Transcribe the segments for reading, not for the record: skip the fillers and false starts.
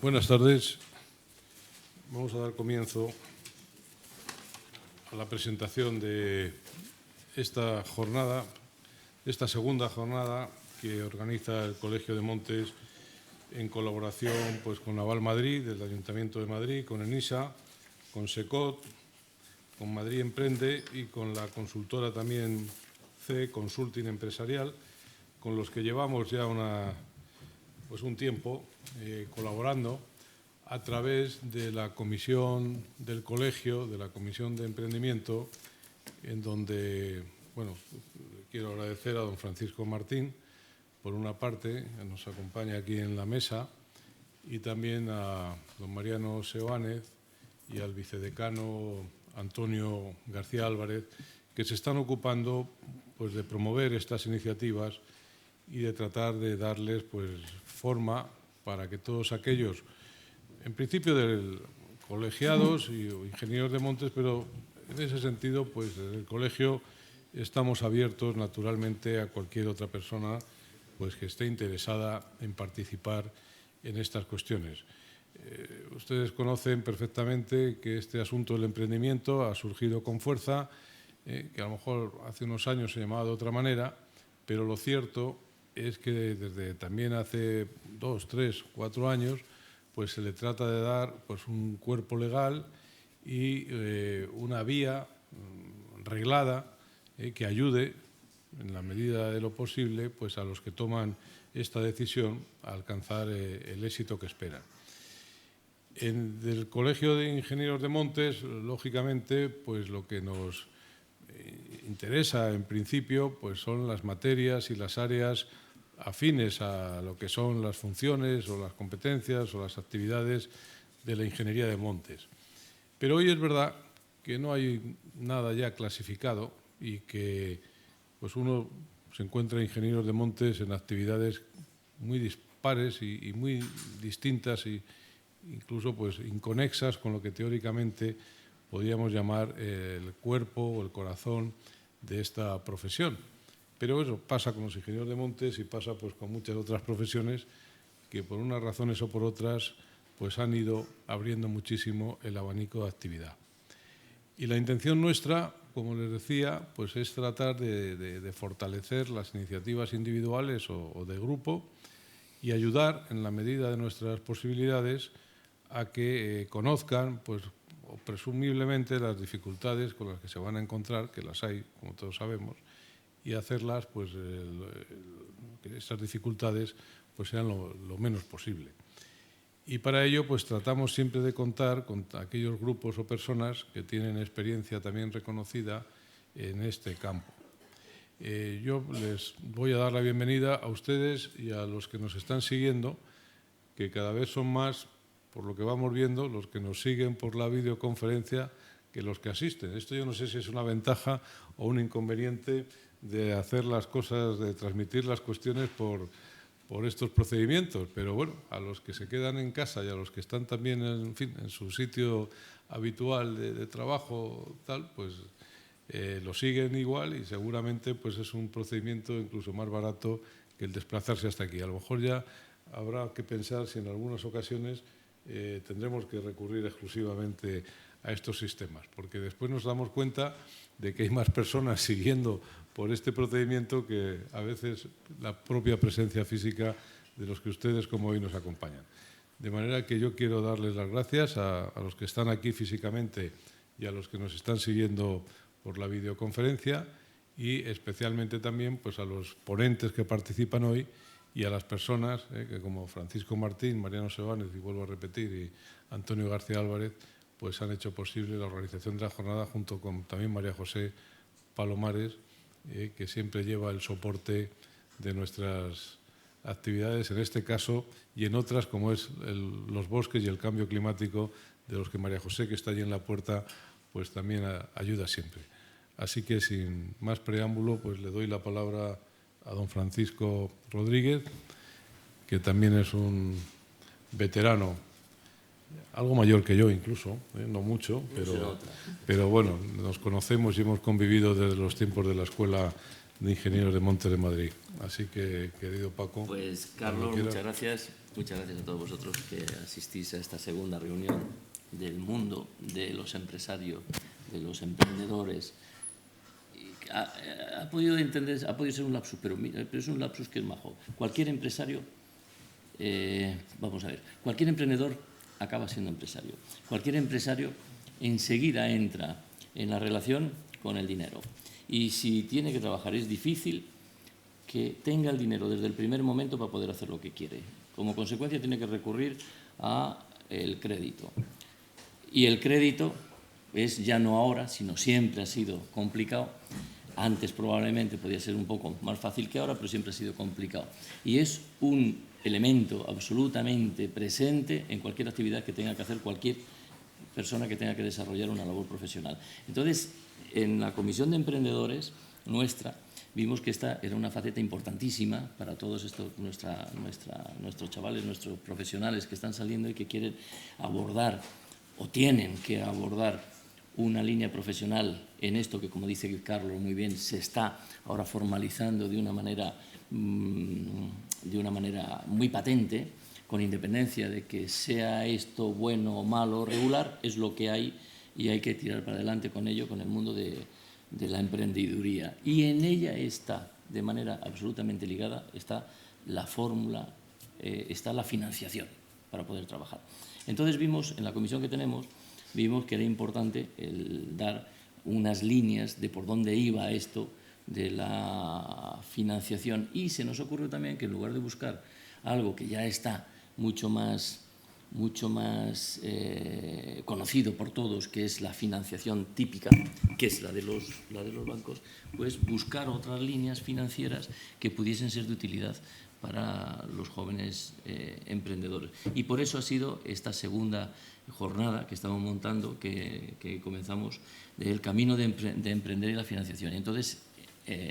Buenas tardes. Vamos a dar comienzo a la presentación de esta jornada, esta segunda jornada que organiza el Colegio de Montes en colaboración con Naval Madrid, del Ayuntamiento de Madrid, con ENISA, con SECOT, con Madrid Emprende y con la consultora también C, Consulting Empresarial, con los que llevamos ya un tiempo colaborando a través de la comisión del colegio, de la comisión de emprendimiento, en donde, quiero agradecer a don Francisco Martín, por una parte, que nos acompaña aquí en la mesa, y también a don Mariano Seoánez y al vicedecano Antonio García Álvarez, que se están ocupando de promover estas iniciativas y de tratar de darles forma para que todos aquellos, en principio de colegiados y ingenieros de montes, pero en ese sentido, desde el colegio estamos abiertos naturalmente a cualquier otra persona que esté interesada en participar en estas cuestiones. Ustedes conocen perfectamente que este asunto del emprendimiento ha surgido con fuerza, que a lo mejor hace unos años se llamaba de otra manera, pero lo cierto es que desde también hace 2, 3, 4 años se le trata de dar un cuerpo legal y una vía reglada que ayude, en la medida de lo posible, a los que toman esta decisión a alcanzar el éxito que esperan. Del Colegio de Ingenieros de Montes, lógicamente, lo que nos interesa en principio son las materias y las áreas afines a lo que son las funciones o las competencias o las actividades de la ingeniería de montes. Pero hoy es verdad que no hay nada ya clasificado y que uno se encuentra ingenieros de montes en actividades muy dispares y muy distintas e incluso inconexas con lo que teóricamente podríamos llamar el cuerpo o el corazón de esta profesión. Pero eso pasa con los ingenieros de montes y pasa con muchas otras profesiones que por unas razones o por otras han ido abriendo muchísimo el abanico de actividad. Y la intención nuestra, como les decía, es tratar de fortalecer las iniciativas individuales o de grupo y ayudar en la medida de nuestras posibilidades a que conozcan presumiblemente las dificultades con las que se van a encontrar, que las hay, como todos sabemos, y hacerlas, que estas dificultades sean lo menos posible. Y para ello, tratamos siempre de contar con aquellos grupos o personas que tienen experiencia también reconocida en este campo. Yo les voy a dar la bienvenida a ustedes y a los que nos están siguiendo, que cada vez son más, por lo que vamos viendo, los que nos siguen por la videoconferencia que los que asisten. Esto yo no sé si es una ventaja o un inconveniente de hacer las cosas, de transmitir las cuestiones por estos procedimientos, pero bueno, a los que se quedan en casa y a los que están también en su sitio habitual de trabajo, lo siguen igual y seguramente es un procedimiento incluso más barato que el desplazarse hasta aquí. A lo mejor ya habrá que pensar si en algunas ocasiones tendremos que recurrir exclusivamente a estos sistemas, porque después nos damos cuenta de que hay más personas siguiendo por este procedimiento que a veces la propia presencia física de los que ustedes como hoy nos acompañan. De manera que yo quiero darles las gracias a los que están aquí físicamente y a los que nos están siguiendo por la videoconferencia y especialmente también a los ponentes que participan hoy y a las personas que como Francisco Martín, Mariano Seoánez y vuelvo a repetir y Antonio García Álvarez han hecho posible la organización de la jornada junto con también María José Palomares, que siempre lleva el soporte de nuestras actividades, en este caso, y en otras como es los bosques y el cambio climático, de los que María José, que está allí en la puerta, también ayuda siempre. Así que, sin más preámbulo, le doy la palabra a don Francisco Rodríguez, que también es un veterano, algo mayor que yo incluso, no mucho, pero bueno, nos conocemos y hemos convivido desde los tiempos de la Escuela de Ingenieros de Montes de Madrid. Así que, querido Paco... Pues, Carlos, muchas gracias. Muchas gracias a todos vosotros que asistís a esta segunda reunión del mundo de los empresarios, de los emprendedores. Ha podido ser un lapsus, pero es un lapsus que es majo. Cualquier empresario, vamos a ver, cualquier emprendedor acaba siendo empresario. Cualquier empresario enseguida entra en la relación con el dinero. Y si tiene que trabajar, es difícil que tenga el dinero desde el primer momento para poder hacer lo que quiere. Como consecuencia tiene que recurrir al crédito. Y el crédito es ya no ahora, sino siempre ha sido complicado. Antes probablemente podía ser un poco más fácil que ahora, pero siempre ha sido complicado. Y es un elemento absolutamente presente en cualquier actividad que tenga que hacer cualquier persona que tenga que desarrollar una labor profesional. Entonces, en la Comisión de Emprendedores nuestra, vimos que esta era una faceta importantísima para todos nuestros chavales, nuestros profesionales que están saliendo y que quieren abordar o tienen que abordar una línea profesional en esto que, como dice Carlos muy bien, se está ahora formalizando de una manera muy patente, con independencia de que sea esto bueno o malo o regular, es lo que hay y hay que tirar para adelante con ello, con el mundo de la emprendeduría. Y en ella está, de manera absolutamente ligada, está la fórmula, está la financiación para poder trabajar. Entonces vimos, en la comisión que tenemos, vimos que era importante el dar unas líneas de por dónde iba esto de la financiación, y se nos ocurrió también que en lugar de buscar algo que ya está mucho más conocido por todos, que es la financiación típica, que es la de los bancos, pues buscar otras líneas financieras que pudiesen ser de utilidad para los jóvenes emprendedores. Y por eso ha sido esta segunda jornada que estamos montando, que comenzamos, del camino de emprender y la financiación. Y entonces,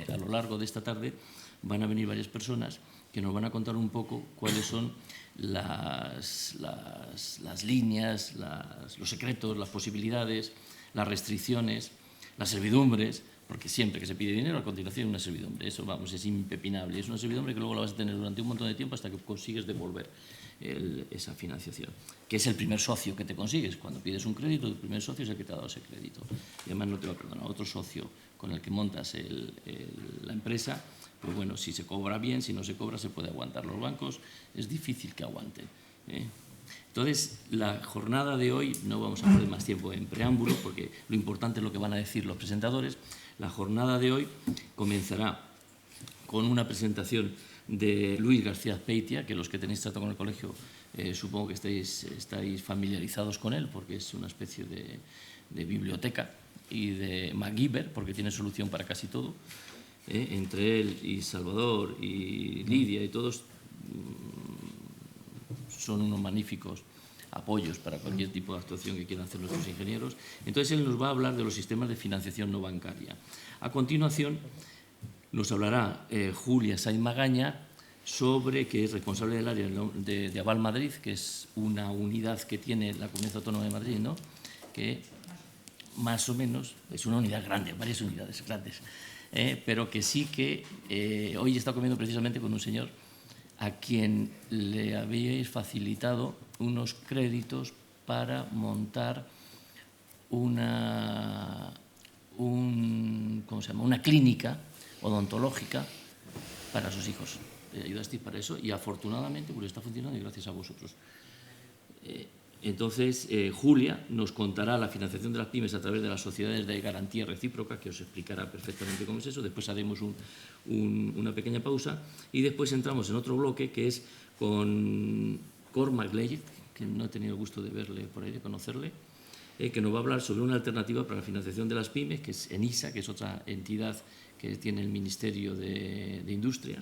a lo largo de esta tarde van a venir varias personas que nos van a contar un poco cuáles son las líneas, los secretos, las posibilidades, las restricciones, las servidumbres, porque siempre que se pide dinero, a continuación una servidumbre. Eso, vamos, es impepinable. Es una servidumbre que luego la vas a tener durante un montón de tiempo hasta que consigues devolver esa financiación, que es el primer socio que te consigues. Cuando pides un crédito, el primer socio es el que te ha dado ese crédito. Y además no te va a perdonar. Otro socio con el que montas la empresa, pues bueno, si se cobra bien, si no se cobra se puede aguantar. Los bancos es difícil que aguanten. Entonces, la jornada de hoy, no vamos a perder más tiempo en preámbulo, porque lo importante es lo que van a decir los presentadores. La jornada de hoy comenzará con una presentación de Luis García Azpeitia, que los que tenéis trato con el colegio supongo que estáis familiarizados con él, porque es una especie de biblioteca, y de MacGyver, porque tiene solución para casi todo. Entre él y Salvador y Lidia y todos son unos magníficos apoyos para cualquier tipo de actuación que quieran hacer nuestros ingenieros. Entonces él nos va a hablar de los sistemas de financiación no bancaria. A continuación nos hablará Julia Sainz Magaña, que es responsable del área de Aval Madrid, que es una unidad que tiene la Comunidad Autónoma de Madrid, ¿no? Que más o menos es una unidad grande, varias unidades grandes, pero que sí que hoy he estado comiendo precisamente con un señor a quien le habíais facilitado unos créditos para montar una clínica odontológica para sus hijos. Ayudasteis para eso y afortunadamente pues está funcionando y gracias a vosotros. Entonces, Julia nos contará la financiación de las pymes a través de las sociedades de garantía recíproca, que os explicará perfectamente cómo es eso. Después haremos una pequeña pausa y después entramos en otro bloque que es con Cormac Leggett, que no he tenido el gusto de verle por ahí, de conocerle, que nos va a hablar sobre una alternativa para la financiación de las pymes, que es ENISA, que es otra entidad que tiene el Ministerio de Industria,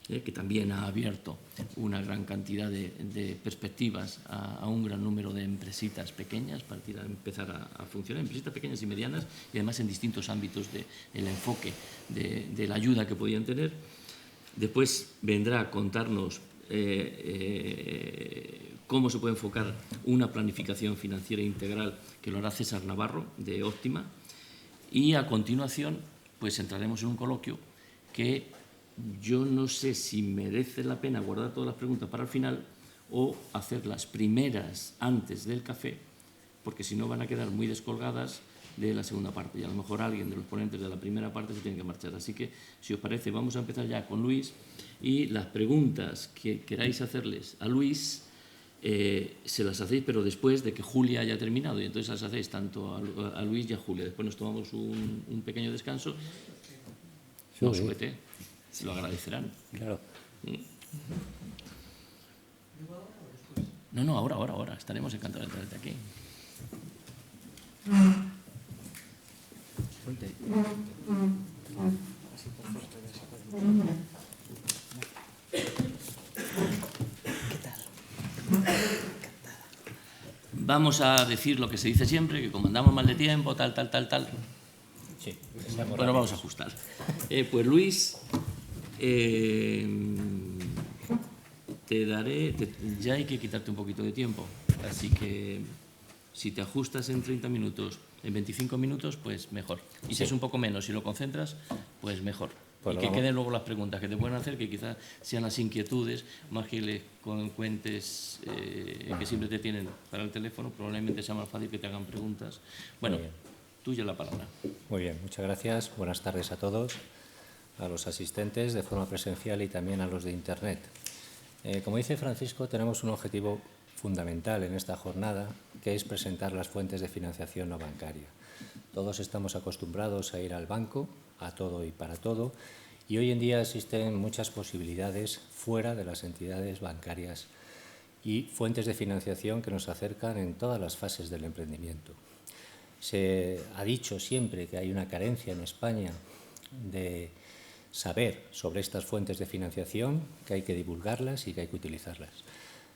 que también ha abierto una gran cantidad de perspectivas a un gran número de empresitas pequeñas para empezar a funcionar, empresitas pequeñas y medianas, y además en distintos ámbitos del enfoque de la ayuda que podían tener. Después vendrá a contarnos cómo se puede enfocar una planificación financiera integral, que lo hará César Navarro, de Óptima, y a continuación pues entraremos en un coloquio que yo no sé si merece la pena guardar todas las preguntas para el final o hacer las primeras antes del café, porque si no van a quedar muy descolgadas de la segunda parte y a lo mejor alguien de los ponentes de la primera parte se tiene que marchar. Así que, si os parece, vamos a empezar ya con Luis y las preguntas que queráis hacerles a Luis se las hacéis, pero después de que Julia haya terminado, y entonces las hacéis tanto a Luis y a Julia. Después nos tomamos un pequeño descanso. No, súbete, lo agradecerán. Claro. No, ahora. Estaremos encantados de tenerte aquí. Vamos a decir lo que se dice siempre, que como andamos mal de tiempo, tal. Sí, bueno, vamos a ajustar. Pues Luis, te daré... ya hay que quitarte un poquito de tiempo, así que si te ajustas en 30 minutos, en 25 minutos, pues mejor. Y si es un poco menos, si lo concentras, pues mejor. Pues y que queden luego las preguntas que te pueden hacer, que quizás sean las inquietudes, más que les cuentes que siempre te tienen para el teléfono, probablemente sea más fácil que te hagan preguntas. Bueno, tuya la palabra. Muy bien, muchas gracias. Buenas tardes a todos, a los asistentes de forma presencial y también a los de Internet. Como dice Francisco, tenemos un objetivo fundamental en esta jornada, que es presentar las fuentes de financiación no bancaria. Todos estamos acostumbrados a ir al banco, a todo y para todo, y hoy en día existen muchas posibilidades fuera de las entidades bancarias y fuentes de financiación que nos acercan en todas las fases del emprendimiento. Se ha dicho siempre que hay una carencia en España de saber sobre estas fuentes de financiación, que hay que divulgarlas y que hay que utilizarlas.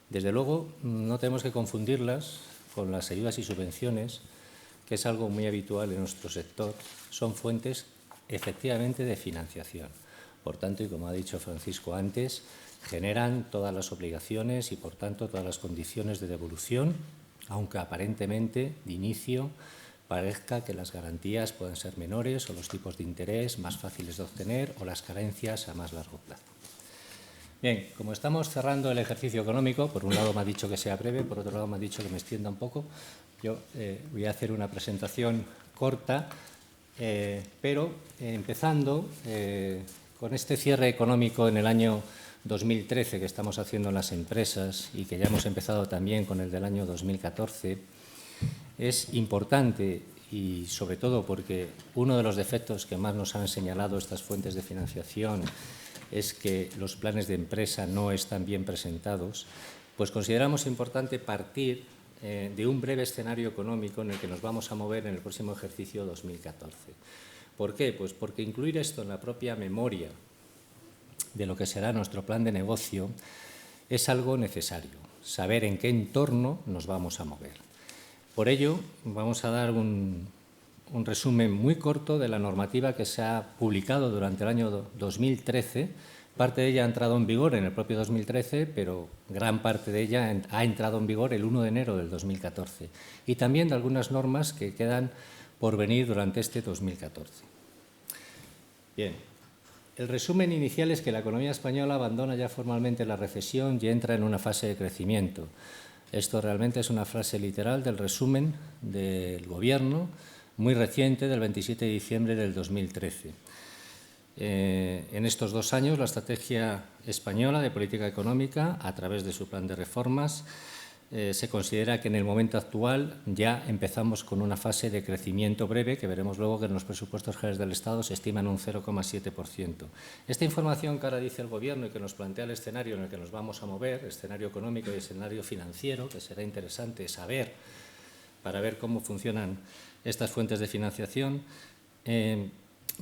Desde luego, no tenemos que confundirlas con las ayudas y subvenciones, que es algo muy habitual en nuestro sector. Son fuentes efectivamente de financiación. Por tanto, y como ha dicho Francisco antes, generan todas las obligaciones y, por tanto, todas las condiciones de devolución, aunque aparentemente, de inicio, parezca que las garantías pueden ser menores o los tipos de interés más fáciles de obtener o las carencias a más largo plazo. Bien, como estamos cerrando el ejercicio económico, por un lado me ha dicho que sea breve, por otro lado me ha dicho que me extienda un poco. Yo voy a hacer una presentación corta, pero empezando con este cierre económico en el año 2013 que estamos haciendo en las empresas y que ya hemos empezado también con el del año 2014, es importante y sobre todo porque uno de los defectos que más nos han señalado estas fuentes de financiación es que los planes de empresa no están bien presentados, pues consideramos importante partir de un breve escenario económico en el que nos vamos a mover en el próximo ejercicio 2014. ¿Por qué? Pues porque incluir esto en la propia memoria de lo que será nuestro plan de negocio es algo necesario, saber en qué entorno nos vamos a mover. Por ello, vamos a dar un resumen muy corto de la normativa que se ha publicado durante el año 2013. Parte de ella ha entrado en vigor en el propio 2013, pero gran parte de ella ha entrado en vigor el 1 de enero del 2014. Y también de algunas normas que quedan por venir durante este 2014. Bien, el resumen inicial es que la economía española abandona ya formalmente la recesión y entra en una fase de crecimiento. Esto realmente es una frase literal del resumen del Gobierno muy reciente del 27 de diciembre del 2013. En estos 2 años, la estrategia española de política económica, a través de su plan de reformas, se considera que en el momento actual ya empezamos con una fase de crecimiento breve, que veremos luego que en los presupuestos generales del Estado se estima en un 0,7%. Esta información que ahora dice el Gobierno y que nos plantea el escenario en el que nos vamos a mover, escenario económico y escenario financiero, que será interesante saber para ver cómo funcionan estas fuentes de financiación,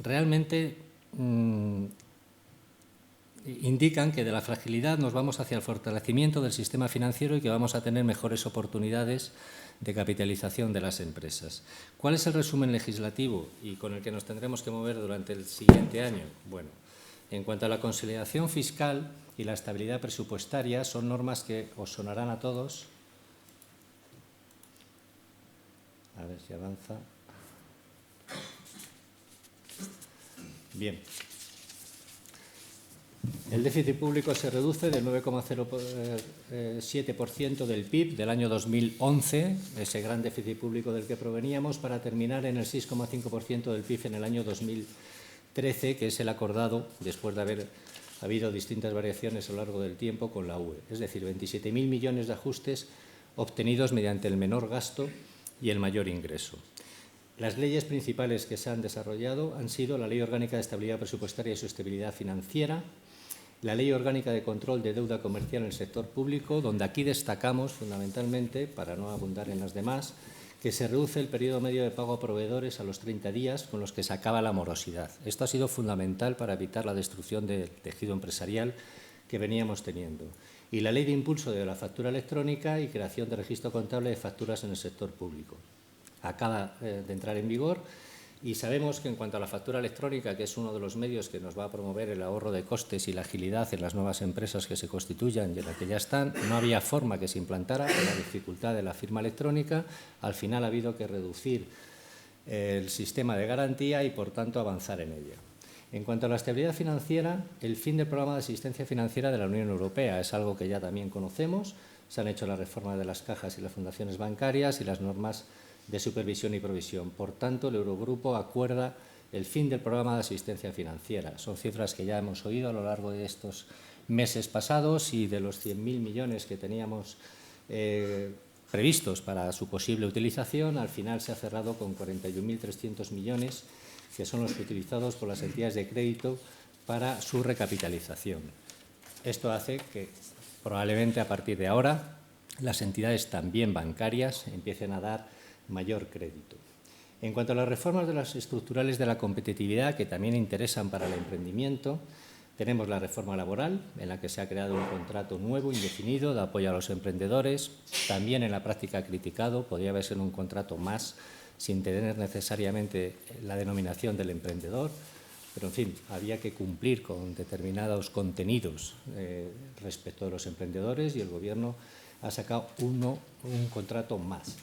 realmente indican que de la fragilidad nos vamos hacia el fortalecimiento del sistema financiero y que vamos a tener mejores oportunidades de capitalización de las empresas. ¿Cuál es el resumen legislativo y con el que nos tendremos que mover durante el siguiente año? Bueno, en cuanto a la consolidación fiscal y la estabilidad presupuestaria, son normas que os sonarán a todos. A ver si avanza. Bien. El déficit público se reduce del 9,07% del PIB del año 2011, ese gran déficit público del que proveníamos, para terminar en el 6,5% del PIB en el año 2013, que es el acordado después de haber habido distintas variaciones a lo largo del tiempo con la UE. Es decir, 27.000 millones de ajustes obtenidos mediante el menor gasto y el mayor ingreso. Las leyes principales que se han desarrollado han sido la Ley Orgánica de Estabilidad Presupuestaria y Sostenibilidad Financiera, la Ley Orgánica de Control de Deuda Comercial en el sector público, donde aquí destacamos fundamentalmente, para no abundar en las demás, que se reduce el periodo medio de pago a proveedores a los 30 días con los que se acaba la morosidad. Esto ha sido fundamental para evitar la destrucción del tejido empresarial que veníamos teniendo. Y la Ley de Impulso de la Factura Electrónica y creación de registro contable de facturas en el sector público. Acaba de entrar en vigor y sabemos que en cuanto a la factura electrónica, que es uno de los medios que nos va a promover el ahorro de costes y la agilidad en las nuevas empresas que se constituyan y en las que ya están, no había forma que se implantara por la dificultad de la firma electrónica. Al final ha habido que reducir el sistema de garantía y, por tanto, avanzar en ella. En cuanto a la estabilidad financiera, el fin del programa de asistencia financiera de la Unión Europea es algo que ya también conocemos. Se han hecho la reforma de las cajas y las fundaciones bancarias y las normas de supervisión y provisión. Por tanto, el Eurogrupo acuerda el fin del programa de asistencia financiera. Son cifras que ya hemos oído a lo largo de estos meses pasados y de los 100.000 millones que teníamos previstos para su posible utilización, al final se ha cerrado con 41.300 millones, que son los utilizados por las entidades de crédito para su recapitalización. Esto hace que probablemente a partir de ahora las entidades también bancarias empiecen a dar mayor crédito. En cuanto a las reformas de las estructurales de la competitividad, que también interesan para el emprendimiento, tenemos la reforma laboral, en la que se ha creado un contrato nuevo, indefinido, de apoyo a los emprendedores. También en la práctica criticado, podría haber sido un contrato más, sin tener necesariamente la denominación del emprendedor, pero en fin, había que cumplir con determinados contenidos respecto de los emprendedores y el Gobierno ha sacado un contrato más.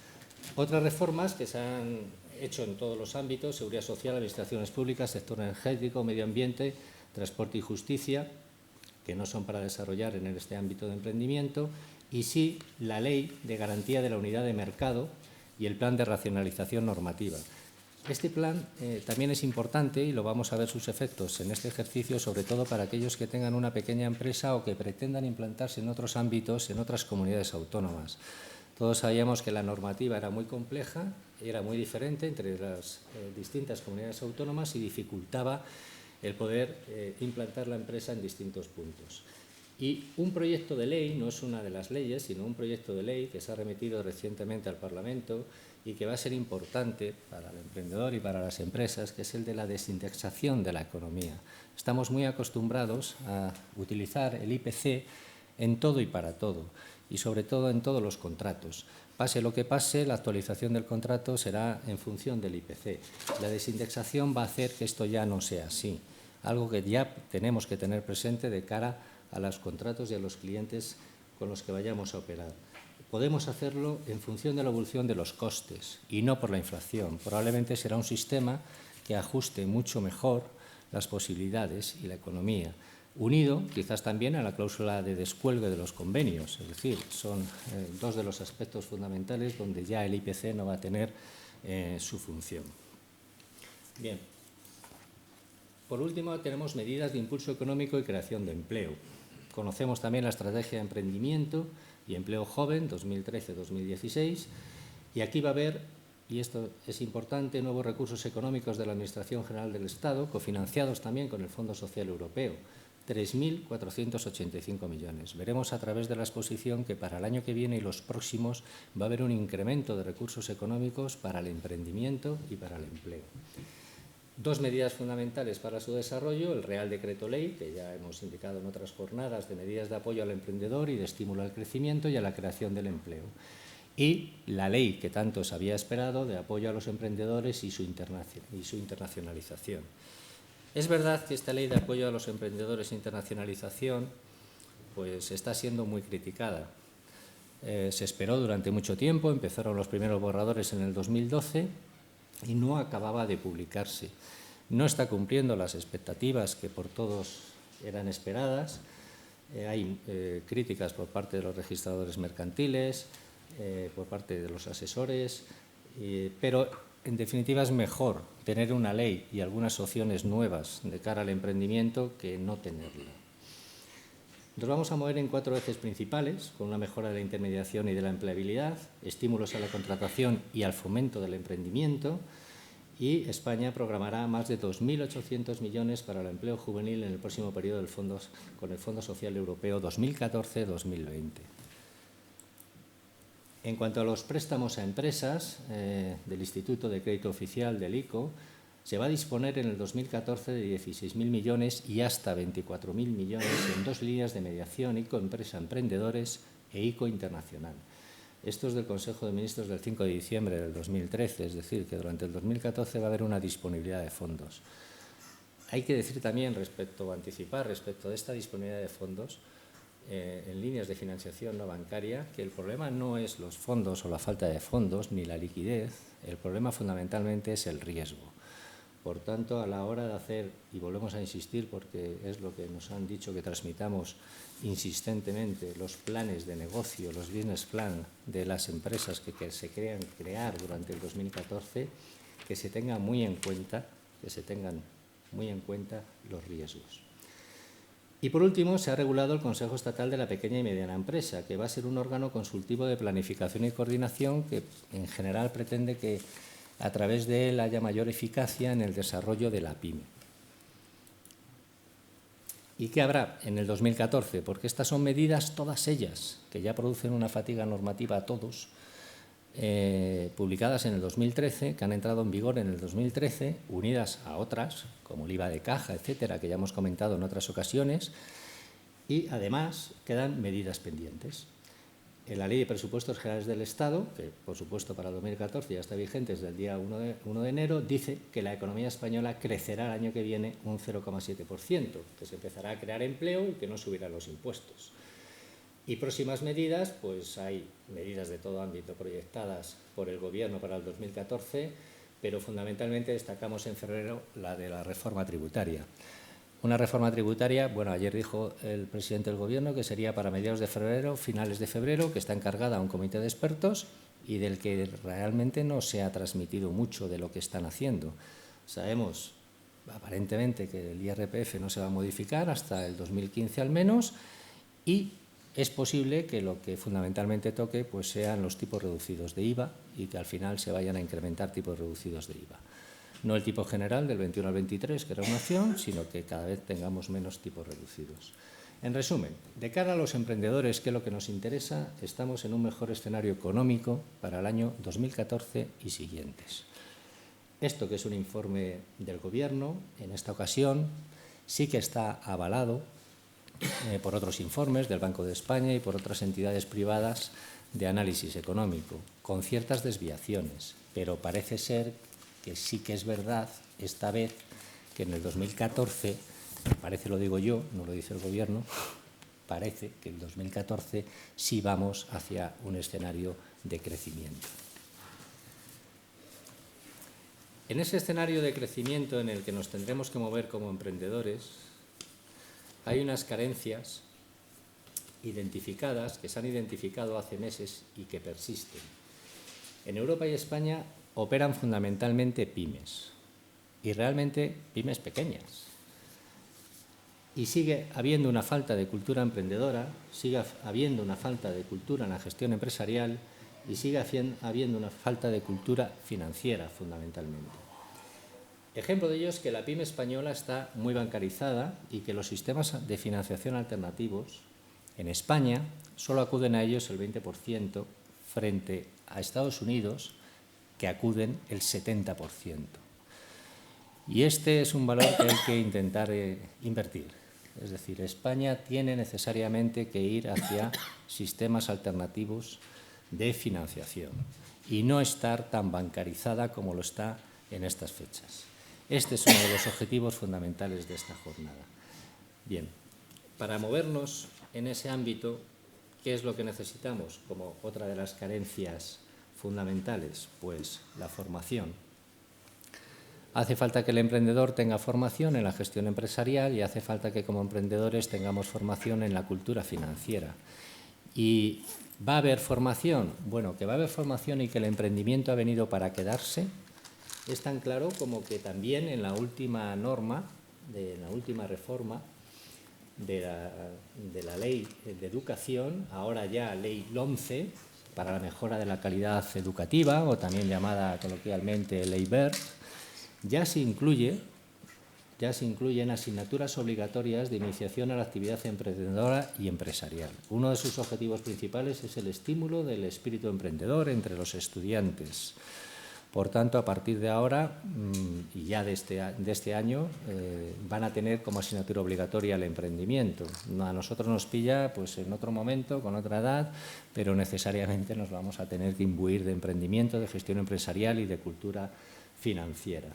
Otras reformas que se han hecho en todos los ámbitos: seguridad social, administraciones públicas, sector energético, medio ambiente, transporte y justicia, que no son para desarrollar en este ámbito de emprendimiento, y sí la Ley de Garantía de la Unidad de Mercado y el Plan de Racionalización Normativa. Este plan también es importante y lo vamos a ver sus efectos en este ejercicio, sobre todo para aquellos que tengan una pequeña empresa o que pretendan implantarse en otros ámbitos, en otras comunidades autónomas. Todos sabíamos que la normativa era muy compleja, era muy diferente entre las distintas comunidades autónomas y dificultaba el poder implantar la empresa en distintos puntos. Y un proyecto de ley, no es una de las leyes, sino un proyecto de ley que se ha remitido recientemente al Parlamento y que va a ser importante para el emprendedor y para las empresas, que es el de la desindexación de la economía. Estamos muy acostumbrados a utilizar el IPC en todo y para todo, y sobre todo en todos los contratos. Pase lo que pase, la actualización del contrato será en función del IPC. La desindexación va a hacer que esto ya no sea así, algo que ya tenemos que tener presente de cara a los contratos y a los clientes con los que vayamos a operar. Podemos hacerlo en función de la evolución de los costes y no por la inflación. Probablemente será un sistema que ajuste mucho mejor las posibilidades y la economía, unido quizás también a la cláusula de descuelgue de los convenios. Es decir, son dos de los aspectos fundamentales donde ya el IPC no va a tener su función. Bien. Por último, tenemos medidas de impulso económico y creación de empleo. Conocemos también la estrategia de emprendimiento y empleo joven 2013-2016 y aquí va a haber, y esto es importante, nuevos recursos económicos de la Administración General del Estado, cofinanciados también con el Fondo Social Europeo, 3.485 millones. Veremos a través de la exposición que para el año que viene y los próximos va a haber un incremento de recursos económicos para el emprendimiento y para el empleo. Dos medidas fundamentales para su desarrollo: el Real Decreto Ley, que ya hemos indicado en otras jornadas, de medidas de apoyo al emprendedor y de estímulo al crecimiento y a la creación del empleo. Y la ley que tanto se había esperado de apoyo a los emprendedores y su internacionalización. Es verdad que esta ley de apoyo a los emprendedores e internacionalización pues está siendo muy criticada. Se esperó durante mucho tiempo, empezaron los primeros borradores en el 2012 y no acababa de publicarse. No está cumpliendo las expectativas que por todos eran esperadas. Hay críticas por parte de los registradores mercantiles, por parte de los asesores, pero en definitiva es mejor tener una ley y algunas opciones nuevas de cara al emprendimiento que no tenerla. Nos vamos a mover en 4 ejes principales, con una mejora de la intermediación y de la empleabilidad, estímulos a la contratación y al fomento del emprendimiento, y España programará más de 2.800 millones para el empleo juvenil en el próximo periodo con el Fondo Social Europeo 2014-2020. En cuanto a los préstamos a empresas del Instituto de Crédito Oficial del ICO, se va a disponer en el 2014 de 16.000 millones y hasta 24.000 millones en 2 líneas de mediación ICO Empresa Emprendedores e ICO Internacional. Esto es del Consejo de Ministros del 5 de diciembre del 2013, es decir, que durante el 2014 va a haber una disponibilidad de fondos. Hay que decir también, anticipar respecto de esta disponibilidad de fondos, en líneas de financiación no bancaria, que el problema no es los fondos o la falta de fondos ni la liquidez, el problema fundamentalmente es el riesgo. Por tanto, a la hora de hacer, y volvemos a insistir porque es lo que nos han dicho que transmitamos insistentemente, los planes de negocio, los business plan de las empresas que se crean crear durante el 2014, que se tengan muy en cuenta los riesgos. Y por último, se ha regulado el Consejo Estatal de la Pequeña y Mediana Empresa, que va a ser un órgano consultivo de planificación y coordinación que en general pretende que a través de él haya mayor eficacia en el desarrollo de la PYME. ¿Y qué habrá en el 2014? Porque estas son medidas, todas ellas, que ya producen una fatiga normativa a todos, publicadas en el 2013, que han entrado en vigor en el 2013, unidas a otras, como el IVA de caja, etcétera, que ya hemos comentado en otras ocasiones, y además quedan medidas pendientes. En la Ley de Presupuestos Generales del Estado, que por supuesto para 2014 ya está vigente desde el día 1 de enero, dice que la economía española crecerá el año que viene un 0,7%, que se empezará a crear empleo y que no subirán los impuestos. Y próximas medidas, pues hay medidas de todo ámbito proyectadas por el Gobierno para el 2014, pero fundamentalmente destacamos en febrero la de la reforma tributaria. Una reforma tributaria, bueno, ayer dijo el presidente del Gobierno que sería para mediados de febrero, finales de febrero, que está encargada a un comité de expertos y del que realmente no se ha transmitido mucho de lo que están haciendo. Sabemos, aparentemente, que el IRPF no se va a modificar hasta el 2015 al menos, y es posible que lo que fundamentalmente toque pues sean los tipos reducidos de IVA y que al final se vayan a incrementar tipos reducidos de IVA. No el tipo general del 21 al 23, que era una opción, sino que cada vez tengamos menos tipos reducidos. En resumen, de cara a los emprendedores, que es lo que nos interesa, estamos en un mejor escenario económico para el año 2014 y siguientes. Esto, que es un informe del Gobierno, en esta ocasión sí que está avalado por otros informes del Banco de España y por otras entidades privadas de análisis económico, con ciertas desviaciones, pero parece ser que sí que es verdad esta vez que en el 2014, parece, lo digo yo, no lo dice el Gobierno, parece que en el 2014 sí vamos hacia un escenario de crecimiento. En ese escenario de crecimiento en el que nos tendremos que mover como emprendedores, hay unas carencias identificadas, que se han identificado hace meses y que persisten. En Europa y España operan fundamentalmente pymes, y realmente pymes pequeñas. Y sigue habiendo una falta de cultura emprendedora, sigue habiendo una falta de cultura en la gestión empresarial y sigue habiendo una falta de cultura financiera fundamentalmente. Ejemplo de ello es que la pyme española está muy bancarizada y que los sistemas de financiación alternativos en España solo acuden a ellos el 20% frente a Estados Unidos, que acuden el 70%. Y este es un valor que hay que intentar invertir. Es decir, España tiene necesariamente que ir hacia sistemas alternativos de financiación y no estar tan bancarizada como lo está en estas fechas. Este es uno de los objetivos fundamentales de esta jornada. Bien, para movernos en ese ámbito, ¿qué es lo que necesitamos como otra de las carencias fundamentales? Pues la formación. Hace falta que el emprendedor tenga formación en la gestión empresarial y hace falta que como emprendedores tengamos formación en la cultura financiera. ¿Y va a haber formación? Bueno, que va a haber formación y que el emprendimiento ha venido para quedarse es tan claro como que también en la última norma, en la última reforma de la Ley de Educación, ahora ya Ley LOMCE, para la mejora de la calidad educativa, o también llamada coloquialmente Ley BERT, ya se incluyen asignaturas obligatorias de iniciación a la actividad emprendedora y empresarial. Uno de sus objetivos principales es el estímulo del espíritu emprendedor entre los estudiantes. Por tanto, a partir de ahora y ya de este año van a tener como asignatura obligatoria el emprendimiento. A nosotros nos pilla pues, en otro momento, con otra edad, pero necesariamente nos vamos a tener que imbuir de emprendimiento, de gestión empresarial y de cultura financiera.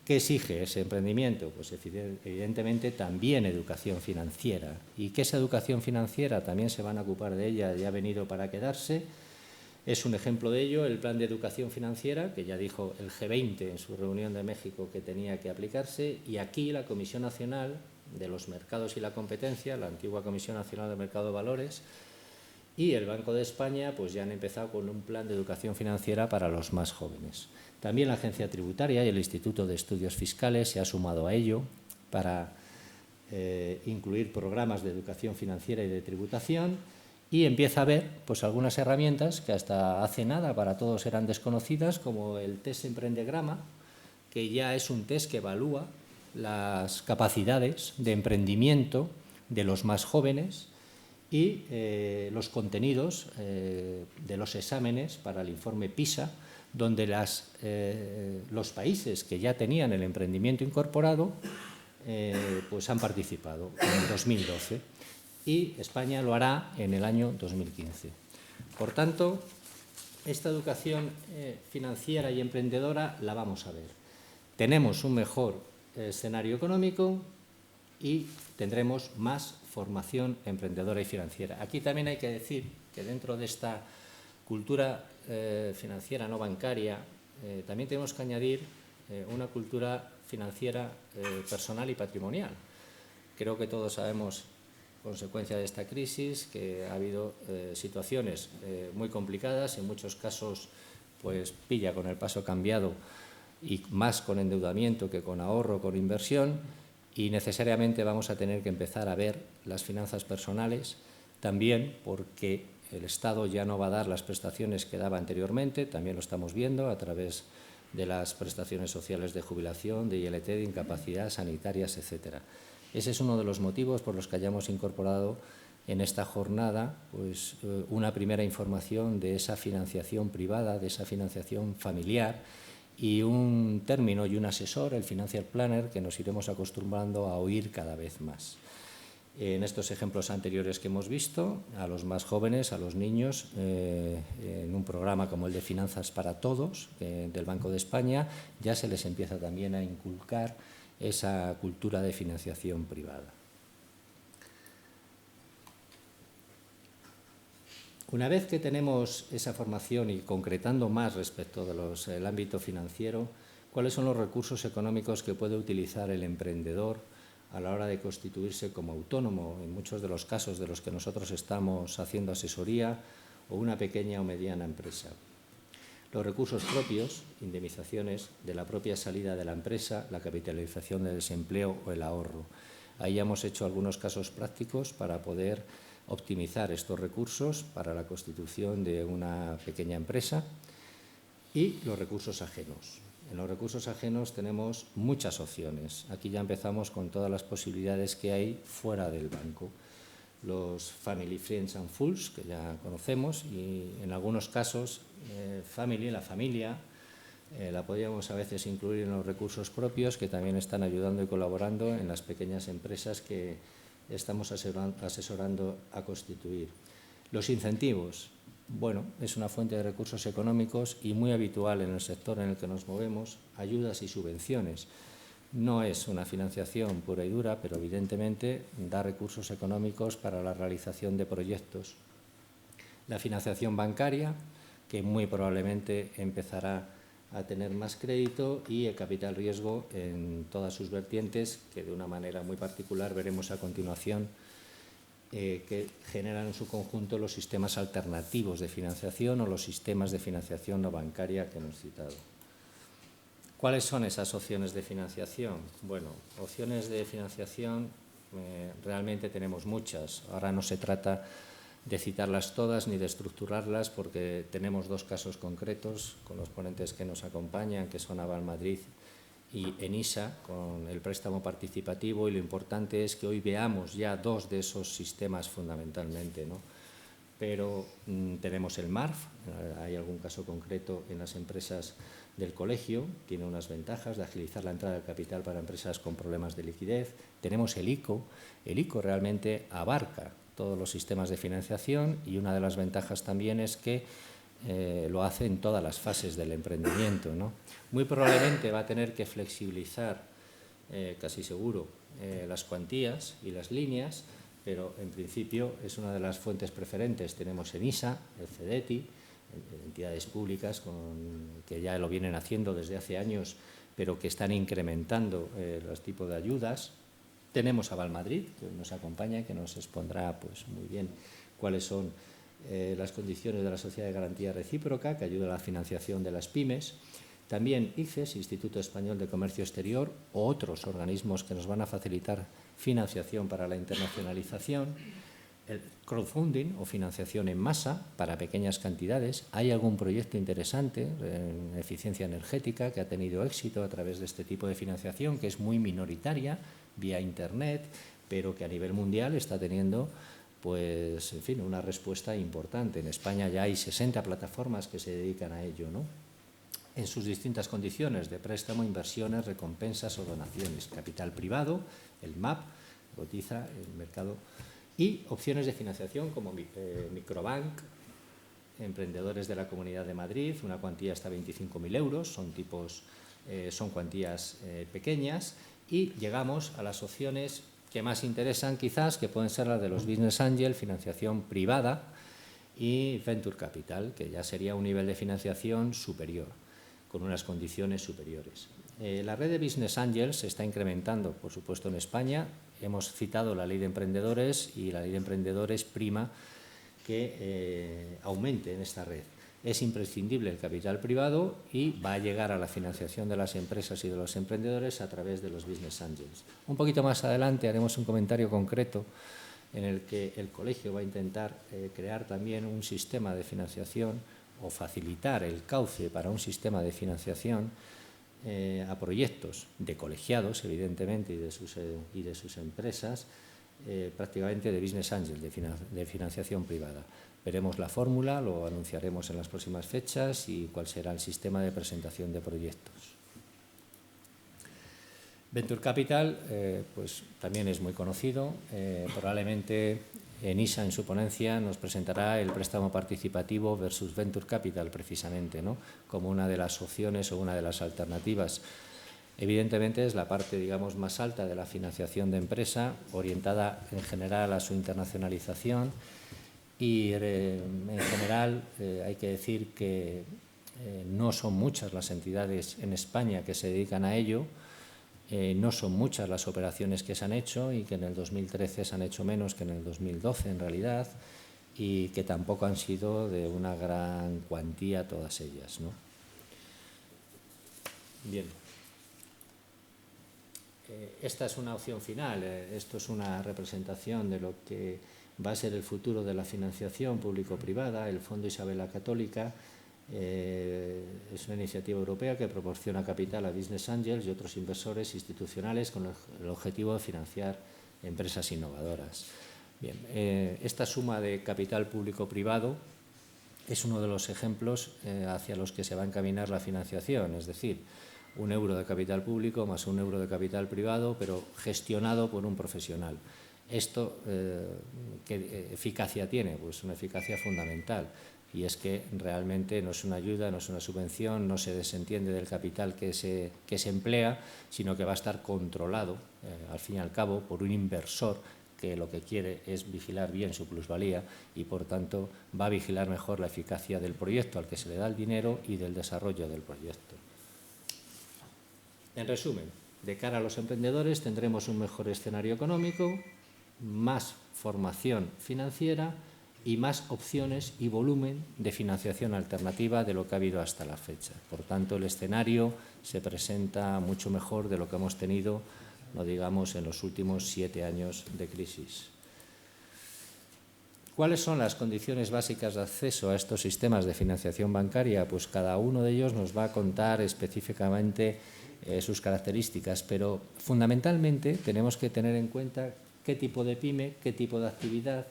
¿Qué exige ese emprendimiento? Pues evidentemente también educación financiera. ¿Y qué es educación financiera? También se van a ocupar de ella, ya ha venido para quedarse. Es un ejemplo de ello el Plan de Educación Financiera, que ya dijo el G20 en su reunión de México que tenía que aplicarse, y aquí la Comisión Nacional de los Mercados y la Competencia, la antigua Comisión Nacional de Mercado de Valores, y el Banco de España pues ya han empezado con un plan de educación financiera para los más jóvenes. También la Agencia Tributaria y el Instituto de Estudios Fiscales se ha sumado a ello para incluir programas de educación financiera y de tributación, y empieza a haber pues, algunas herramientas que hasta hace nada para todos eran desconocidas, como el test Emprendegrama, que ya es un test que evalúa las capacidades de emprendimiento de los más jóvenes y los contenidos de los exámenes para el informe PISA, donde los países que ya tenían el emprendimiento incorporado pues han participado en el 2012 y España lo hará en el año 2015. Por tanto, esta educación financiera y emprendedora la vamos a ver. Tenemos un mejor escenario económico y tendremos más formación emprendedora y financiera. Aquí también hay que decir que dentro de esta cultura financiera no bancaria también tenemos que añadir una cultura financiera personal y patrimonial. Creo que todos sabemos, consecuencia de esta crisis, que ha habido situaciones muy complicadas, en muchos casos pues pilla con el paso cambiado y más con endeudamiento que con ahorro, con inversión, y necesariamente vamos a tener que empezar a ver las finanzas personales también porque el Estado ya no va a dar las prestaciones que daba anteriormente, también lo estamos viendo a través de las prestaciones sociales de jubilación, de ILT, de incapacidad, sanitarias, etcétera. Ese es uno de los motivos por los que hayamos incorporado en esta jornada pues, una primera información de esa financiación privada, de esa financiación familiar y un término y un asesor, el Financial Planner, que nos iremos acostumbrando a oír cada vez más. En estos ejemplos anteriores que hemos visto, a los más jóvenes, a los niños, en un programa como el de Finanzas para Todos del Banco de España, ya se les empieza también a inculcar esa cultura de financiación privada. Una vez que tenemos esa formación y concretando más respecto del ámbito financiero, ¿cuáles son los recursos económicos que puede utilizar el emprendedor a la hora de constituirse como autónomo, en muchos de los casos de los que nosotros estamos haciendo asesoría, o una pequeña o mediana empresa? Los recursos propios, indemnizaciones de la propia salida de la empresa, la capitalización del desempleo o el ahorro. Ahí hemos hecho algunos casos prácticos para poder optimizar estos recursos para la constitución de una pequeña empresa. Y los recursos ajenos. En los recursos ajenos tenemos muchas opciones. Aquí ya empezamos con todas las posibilidades que hay fuera del banco. Los Family, Friends and Fools, que ya conocemos, y en algunos casos la familia, la podríamos a veces incluir en los recursos propios, que también están ayudando y colaborando en las pequeñas empresas que estamos asesorando a constituir. Los incentivos. Bueno, es una fuente de recursos económicos y muy habitual en el sector en el que nos movemos, ayudas y subvenciones. No es una financiación pura y dura, pero evidentemente da recursos económicos para la realización de proyectos. La financiación bancaria, que muy probablemente empezará a tener más crédito, y el capital riesgo en todas sus vertientes, que de una manera muy particular veremos a continuación, que generan en su conjunto los sistemas alternativos de financiación o los sistemas de financiación no bancaria que hemos citado. ¿Cuáles son esas opciones de financiación? Bueno, opciones de financiación realmente tenemos muchas. Ahora no se trata de citarlas todas ni de estructurarlas, porque tenemos dos casos concretos con los ponentes que nos acompañan, que son Aval Madrid y ENISA, con el préstamo participativo, y lo importante es que hoy veamos ya dos de esos sistemas fundamentalmente, ¿no? Pero tenemos el MARF, hay algún caso concreto en las empresas del colegio, tiene unas ventajas de agilizar la entrada del capital para empresas con problemas de liquidez. Tenemos el ICO realmente abarca todos los sistemas de financiación, y una de las ventajas también es que lo hace en todas las fases del emprendimiento, ¿no? Muy probablemente va a tener que flexibilizar, casi seguro, las cuantías y las líneas, pero en principio es una de las fuentes preferentes. Tenemos ENISA, el CEDETI, entidades públicas que ya lo vienen haciendo desde hace años, pero que están incrementando los tipos de ayudas. Tenemos Aval Madrid, que nos acompaña y que nos expondrá pues, muy bien cuáles son las condiciones de la Sociedad de Garantía Recíproca, que ayuda a la financiación de las pymes. También ICES, Instituto Español de Comercio Exterior, o otros organismos que nos van a facilitar financiación para la internacionalización. El crowdfunding o financiación en masa para pequeñas cantidades. Hay algún proyecto interesante en eficiencia energética que ha tenido éxito a través de este tipo de financiación, que es muy minoritaria, vía Internet, pero que a nivel mundial está teniendo pues, en fin, una respuesta importante. En España ya hay 60 plataformas que se dedican a ello, ¿no? En sus distintas condiciones de préstamo, inversiones, recompensas o donaciones. Capital privado, el MAP, cotiza el mercado, y opciones de financiación como Microbank, emprendedores de la Comunidad de Madrid, una cuantía hasta 25.000 euros, son cuantías pequeñas, y llegamos a las opciones que más interesan quizás, que pueden ser las de los Business Angel, financiación privada, y Venture Capital, que ya sería un nivel de financiación superior, con unas condiciones superiores. La red de Business Angels se está incrementando, por supuesto, en España. Hemos citado la Ley de Emprendedores, y la Ley de Emprendedores prima que aumente en esta red. Es imprescindible el capital privado, y va a llegar a la financiación de las empresas y de los emprendedores a través de los Business Angels. Un poquito más adelante haremos un comentario concreto en el que el colegio va a intentar crear también un sistema de financiación, o facilitar el cauce para un sistema de financiación a proyectos de colegiados, evidentemente, y de sus empresas, prácticamente de Business Angel, de financiación privada. Veremos la fórmula, lo anunciaremos en las próximas fechas, y cuál será el sistema de presentación de proyectos. Venture Capital pues, también es muy conocido. Probablemente ENISA en su ponencia nos presentará el préstamo participativo versus Venture Capital, precisamente, ¿no? Como una de las opciones o una de las alternativas. Evidentemente es la parte, digamos, más alta de la financiación de empresa, orientada en general a su internacionalización, y en general hay que decir que no son muchas las entidades en España que se dedican a ello. No son muchas las operaciones que se han hecho, y que en el 2013 se han hecho menos que en el 2012 en realidad, y que tampoco han sido de una gran cuantía todas ellas, ¿no? Bien. Esta es una opción final. Esto es una representación de lo que va a ser el futuro de la financiación público-privada. El Fondo Isabel la Católica es una iniciativa europea que proporciona capital a Business Angels y otros inversores institucionales con el objetivo de financiar empresas innovadoras. Bien, esta suma de capital público-privado es uno de los ejemplos hacia los que se va a encaminar la financiación, es decir, 1 euro de capital público más 1 euro de capital privado, pero gestionado por un profesional. ¿Esto qué eficacia tiene? Pues una eficacia fundamental. Y es que realmente no es una ayuda, no es una subvención, no se desentiende del capital que se emplea, sino que va a estar controlado, al fin y al cabo, por un inversor que lo que quiere es vigilar bien su plusvalía, y por tanto va a vigilar mejor la eficacia del proyecto al que se le da el dinero y del desarrollo del proyecto. En resumen, de cara a los emprendedores tendremos un mejor escenario económico, más formación financiera y más opciones y volumen de financiación alternativa de lo que ha habido hasta la fecha. Por tanto, el escenario se presenta mucho mejor de lo que hemos tenido, no digamos, en los últimos 7 años de crisis. ¿Cuáles son las condiciones básicas de acceso a estos sistemas de financiación bancaria? Pues cada uno de ellos nos va a contar específicamente sus características, pero fundamentalmente tenemos que tener en cuenta qué tipo de pyme, qué tipo de actividad,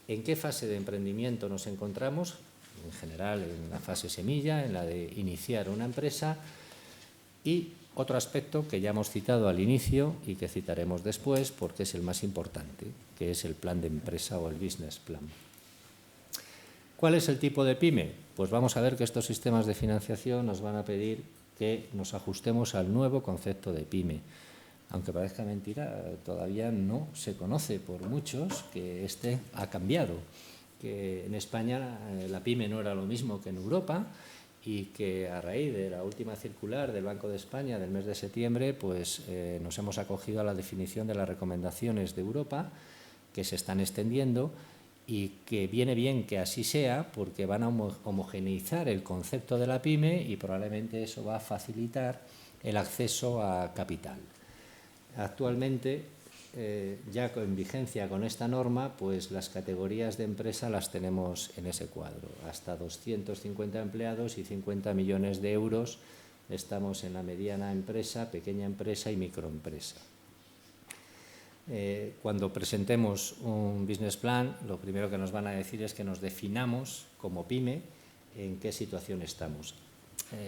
en qué fase de emprendimiento nos encontramos, en general en la fase semilla, en la de iniciar una empresa, y otro aspecto que ya hemos citado al inicio y que citaremos después porque es el más importante, que es el plan de empresa o el business plan. ¿Cuál es el tipo de pyme? Pues vamos a ver que estos sistemas de financiación nos van a pedir que nos ajustemos al nuevo concepto de pyme. Aunque parezca mentira, todavía no se conoce por muchos que este ha cambiado, que en España la pyme no era lo mismo que en Europa y que a raíz de la última circular del Banco de España del mes de septiembre, pues nos hemos acogido a la definición de las recomendaciones de Europa que se están extendiendo y que viene bien que así sea porque van a homogeneizar el concepto de la pyme y probablemente eso va a facilitar el acceso a capital. Actualmente, ya en vigencia con esta norma, pues las categorías de empresa las tenemos en ese cuadro. Hasta 250 empleados y 50 millones de euros estamos en la mediana empresa, pequeña empresa y microempresa. Cuando presentemos un business plan, lo primero que nos van a decir es que nos definamos como pyme en qué situación estamos.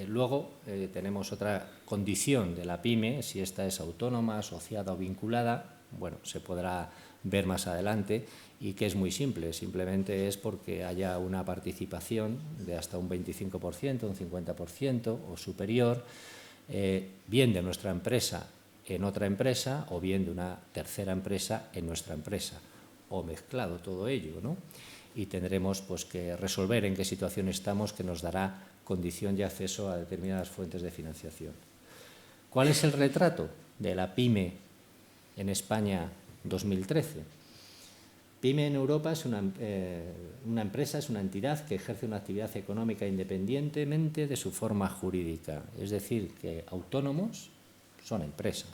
Luego tenemos otra condición de la pyme, si esta es autónoma, asociada o vinculada, bueno, se podrá ver más adelante y que es muy simple, simplemente es porque haya una participación de hasta un 25%, un 50% o superior, bien de nuestra empresa en otra empresa o bien de una tercera empresa en nuestra empresa, o mezclado todo ello, ¿no? Y tendremos pues que resolver en qué situación estamos, que nos dará condición de acceso a determinadas fuentes de financiación. ¿Cuál es el retrato de la pyme en España 2013? Pyme en Europa es una empresa, es una entidad que ejerce una actividad económica independientemente de su forma jurídica. Es decir, que autónomos son empresa.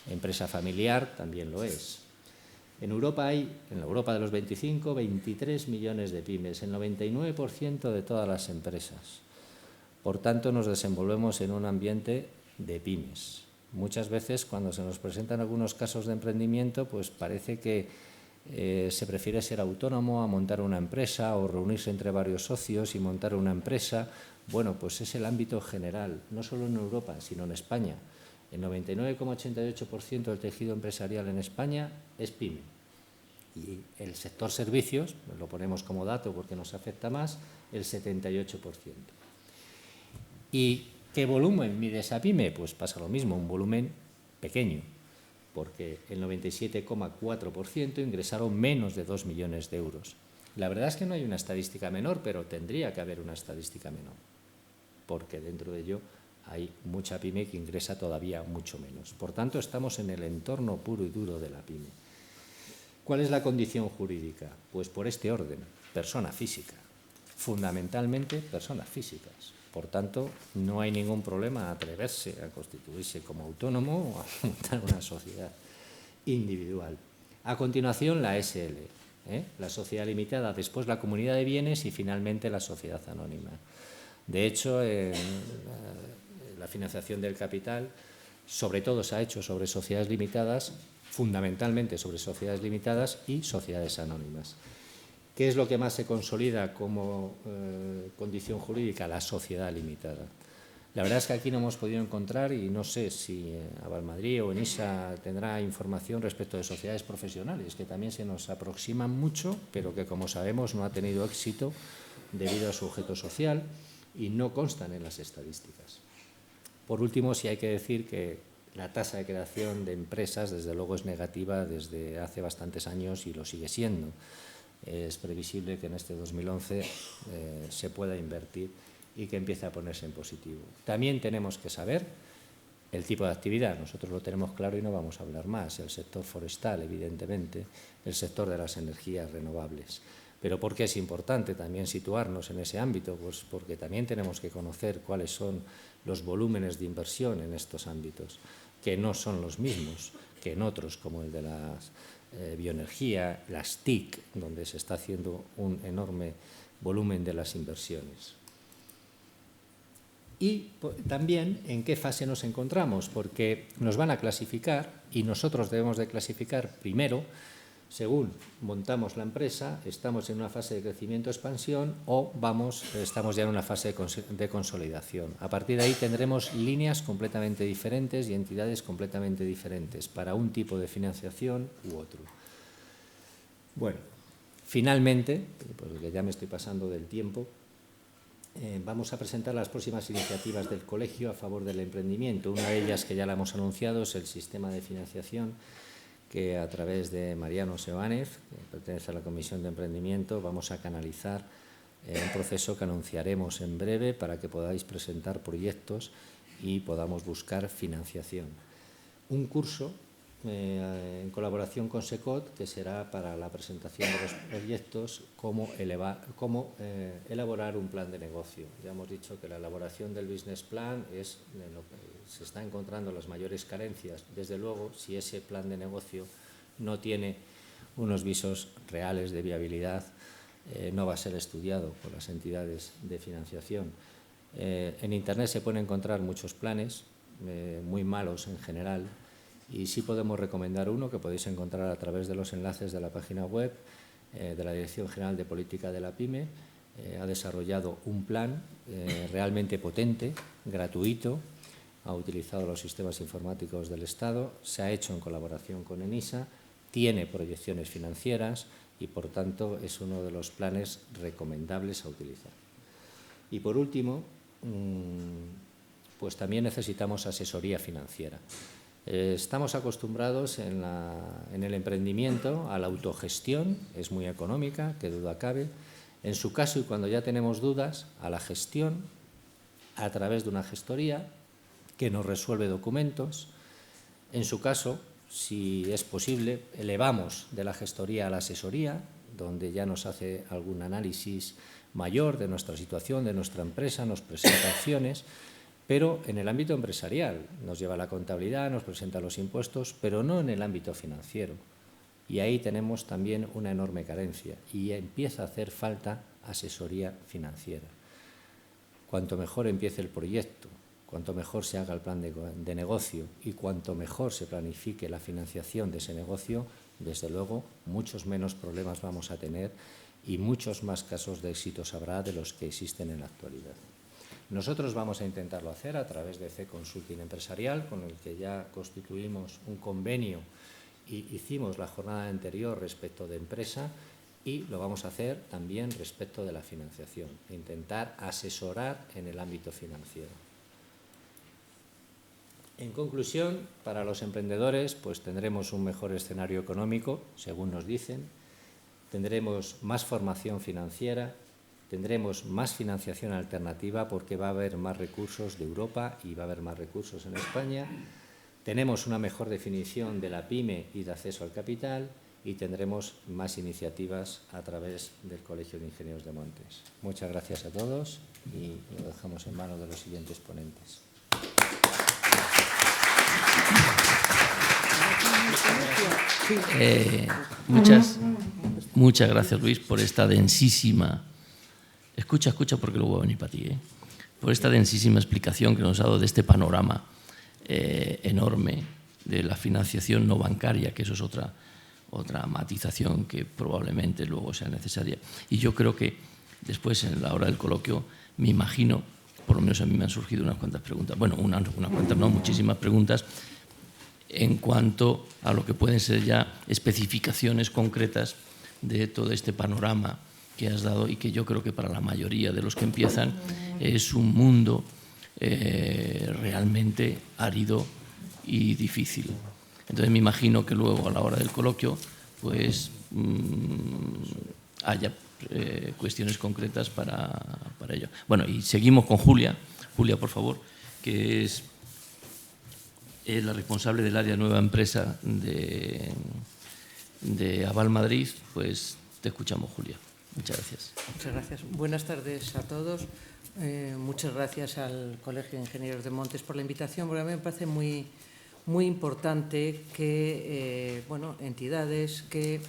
Empresa familiar también lo es. En Europa hay, en la Europa de los 25, 23 millones de pymes, el 99% de todas las empresas. Por tanto, nos desenvolvemos en un ambiente de pymes. Muchas veces, cuando se nos presentan algunos casos de emprendimiento, pues parece que se prefiere ser autónomo a montar una empresa o reunirse entre varios socios y montar una empresa. Bueno, pues es el ámbito general, no solo en Europa, sino en España. El 99,88% del tejido empresarial en España es pyme. Y el sector servicios, lo ponemos como dato porque nos afecta más, el 78%. ¿Y qué volumen mide esa pyme? Pues pasa lo mismo, un volumen pequeño, porque el 97,4% ingresaron menos de 2 millones de euros. La verdad es que no hay una estadística menor, pero tendría que haber una estadística menor, porque dentro de ello hay mucha pyme que ingresa todavía mucho menos. Por tanto, estamos en el entorno puro y duro de la pyme. ¿Cuál es la condición jurídica? Pues por este orden, persona física, fundamentalmente personas físicas. Por tanto, no hay ningún problema a atreverse a constituirse como autónomo o a montar una sociedad individual. A continuación, la SL, la sociedad limitada, después la comunidad de bienes y finalmente la sociedad anónima. De hecho, la financiación del capital, sobre todo se ha hecho sobre sociedades limitadas, fundamentalmente sobre sociedades limitadas y sociedades anónimas. ¿Qué es lo que más se consolida como condición jurídica? La sociedad limitada. La verdad es que aquí no hemos podido encontrar, y no sé si Avalmadrid o ENISA tendrá información respecto de sociedades profesionales, que también se nos aproximan mucho, pero que, como sabemos, no ha tenido éxito debido a su objeto social y no constan en las estadísticas. Por último, sí hay que decir que la tasa de creación de empresas, desde luego, es negativa desde hace bastantes años y lo sigue siendo. Es previsible que en este 2011 se pueda invertir y que empiece a ponerse en positivo. También tenemos que saber el tipo de actividad. Nosotros lo tenemos claro y no vamos a hablar más. El sector forestal, evidentemente, el sector de las energías renovables. ¿Pero por qué es importante también situarnos en ese ámbito? Pues porque también tenemos que conocer cuáles son los volúmenes de inversión en estos ámbitos, que no son los mismos que en otros, como el de la bioenergía, las TIC, donde se está haciendo un enorme volumen de las inversiones. Y también en qué fase nos encontramos, porque nos van a clasificar y nosotros debemos de clasificar primero según montamos la empresa, estamos en una fase de crecimiento-expansión o estamos ya en una fase de consolidación. A partir de ahí tendremos líneas completamente diferentes y entidades completamente diferentes para un tipo de financiación u otro. Bueno, finalmente, porque ya me estoy pasando del tiempo, vamos a presentar las próximas iniciativas del colegio a favor del emprendimiento. Una de ellas, que ya la hemos anunciado, es el sistema de financiación que a través de Mariano Sebáñez, que pertenece a la Comisión de Emprendimiento, vamos a canalizar un proceso que anunciaremos en breve para que podáis presentar proyectos y podamos buscar financiación. Un curso en colaboración con SECOT, que será para la presentación de los proyectos, cómo elaborar un plan de negocio. Ya hemos dicho que la elaboración del business plan es en lo que se está encontrando las mayores carencias. Desde luego, si ese plan de negocio no tiene unos visos reales de viabilidad, no va a ser estudiado por las entidades de financiación. En Internet se pueden encontrar muchos planes, muy malos en general, y sí podemos recomendar uno que podéis encontrar a través de los enlaces de la página web de la Dirección General de Política de la PYME. Ha desarrollado un plan realmente potente, gratuito, ha utilizado los sistemas informáticos del Estado, se ha hecho en colaboración con ENISA, tiene proyecciones financieras y, por tanto, es uno de los planes recomendables a utilizar. Y, por último, pues también necesitamos asesoría financiera. Estamos acostumbrados en el emprendimiento a la autogestión, es muy económica, qué duda cabe. En su caso, y cuando ya tenemos dudas, a la gestión a través de una gestoría que nos resuelve documentos. En su caso, si es posible, elevamos de la gestoría a la asesoría, donde ya nos hace algún análisis mayor de nuestra situación, de nuestra empresa, nos presenta opciones. Pero en el ámbito empresarial nos lleva la contabilidad, nos presenta los impuestos, pero no en el ámbito financiero. Y ahí tenemos también una enorme carencia y empieza a hacer falta asesoría financiera. Cuanto mejor empiece el proyecto, cuanto mejor se haga el plan de negocio y cuanto mejor se planifique la financiación de ese negocio, desde luego muchos menos problemas vamos a tener y muchos más casos de éxitos habrá de los que existen en la actualidad. Nosotros vamos a intentarlo hacer a través de C-Consulting Empresarial, con el que ya constituimos un convenio y hicimos la jornada anterior respecto de empresa, y lo vamos a hacer también respecto de la financiación, intentar asesorar en el ámbito financiero. En conclusión, para los emprendedores, pues tendremos un mejor escenario económico, según nos dicen, tendremos más formación financiera, tendremos más financiación alternativa porque va a haber más recursos de Europa y va a haber más recursos en España. Tenemos una mejor definición de la PYME y de acceso al capital y tendremos más iniciativas a través del Colegio de Ingenieros de Montes. Muchas gracias a todos y lo dejamos en manos de los siguientes ponentes. Muchas gracias, Luis, por esta densísima... Escucha, porque luego va a venir para ti, por esta densísima explicación que nos ha dado de este panorama enorme de la financiación no bancaria, que eso es otra matización que probablemente luego sea necesaria. Y yo creo que después, en la hora del coloquio, me imagino, por lo menos a mí me han surgido unas cuantas preguntas, bueno, unas cuantas no, muchísimas preguntas, en cuanto a lo que pueden ser ya especificaciones concretas de todo este panorama que has dado y que yo creo que para la mayoría de los que empiezan es un mundo realmente árido y difícil. Entonces me imagino que luego a la hora del coloquio pues haya cuestiones concretas para ello. Bueno, y seguimos con Julia. Julia, por favor, que es la responsable del área nueva empresa de Aval Madrid, pues te escuchamos, Julia. Muchas gracias. Muchas gracias. Buenas tardes a todos. Muchas gracias al Colegio de Ingenieros de Montes por la invitación, porque a mí me parece muy importante que entidades que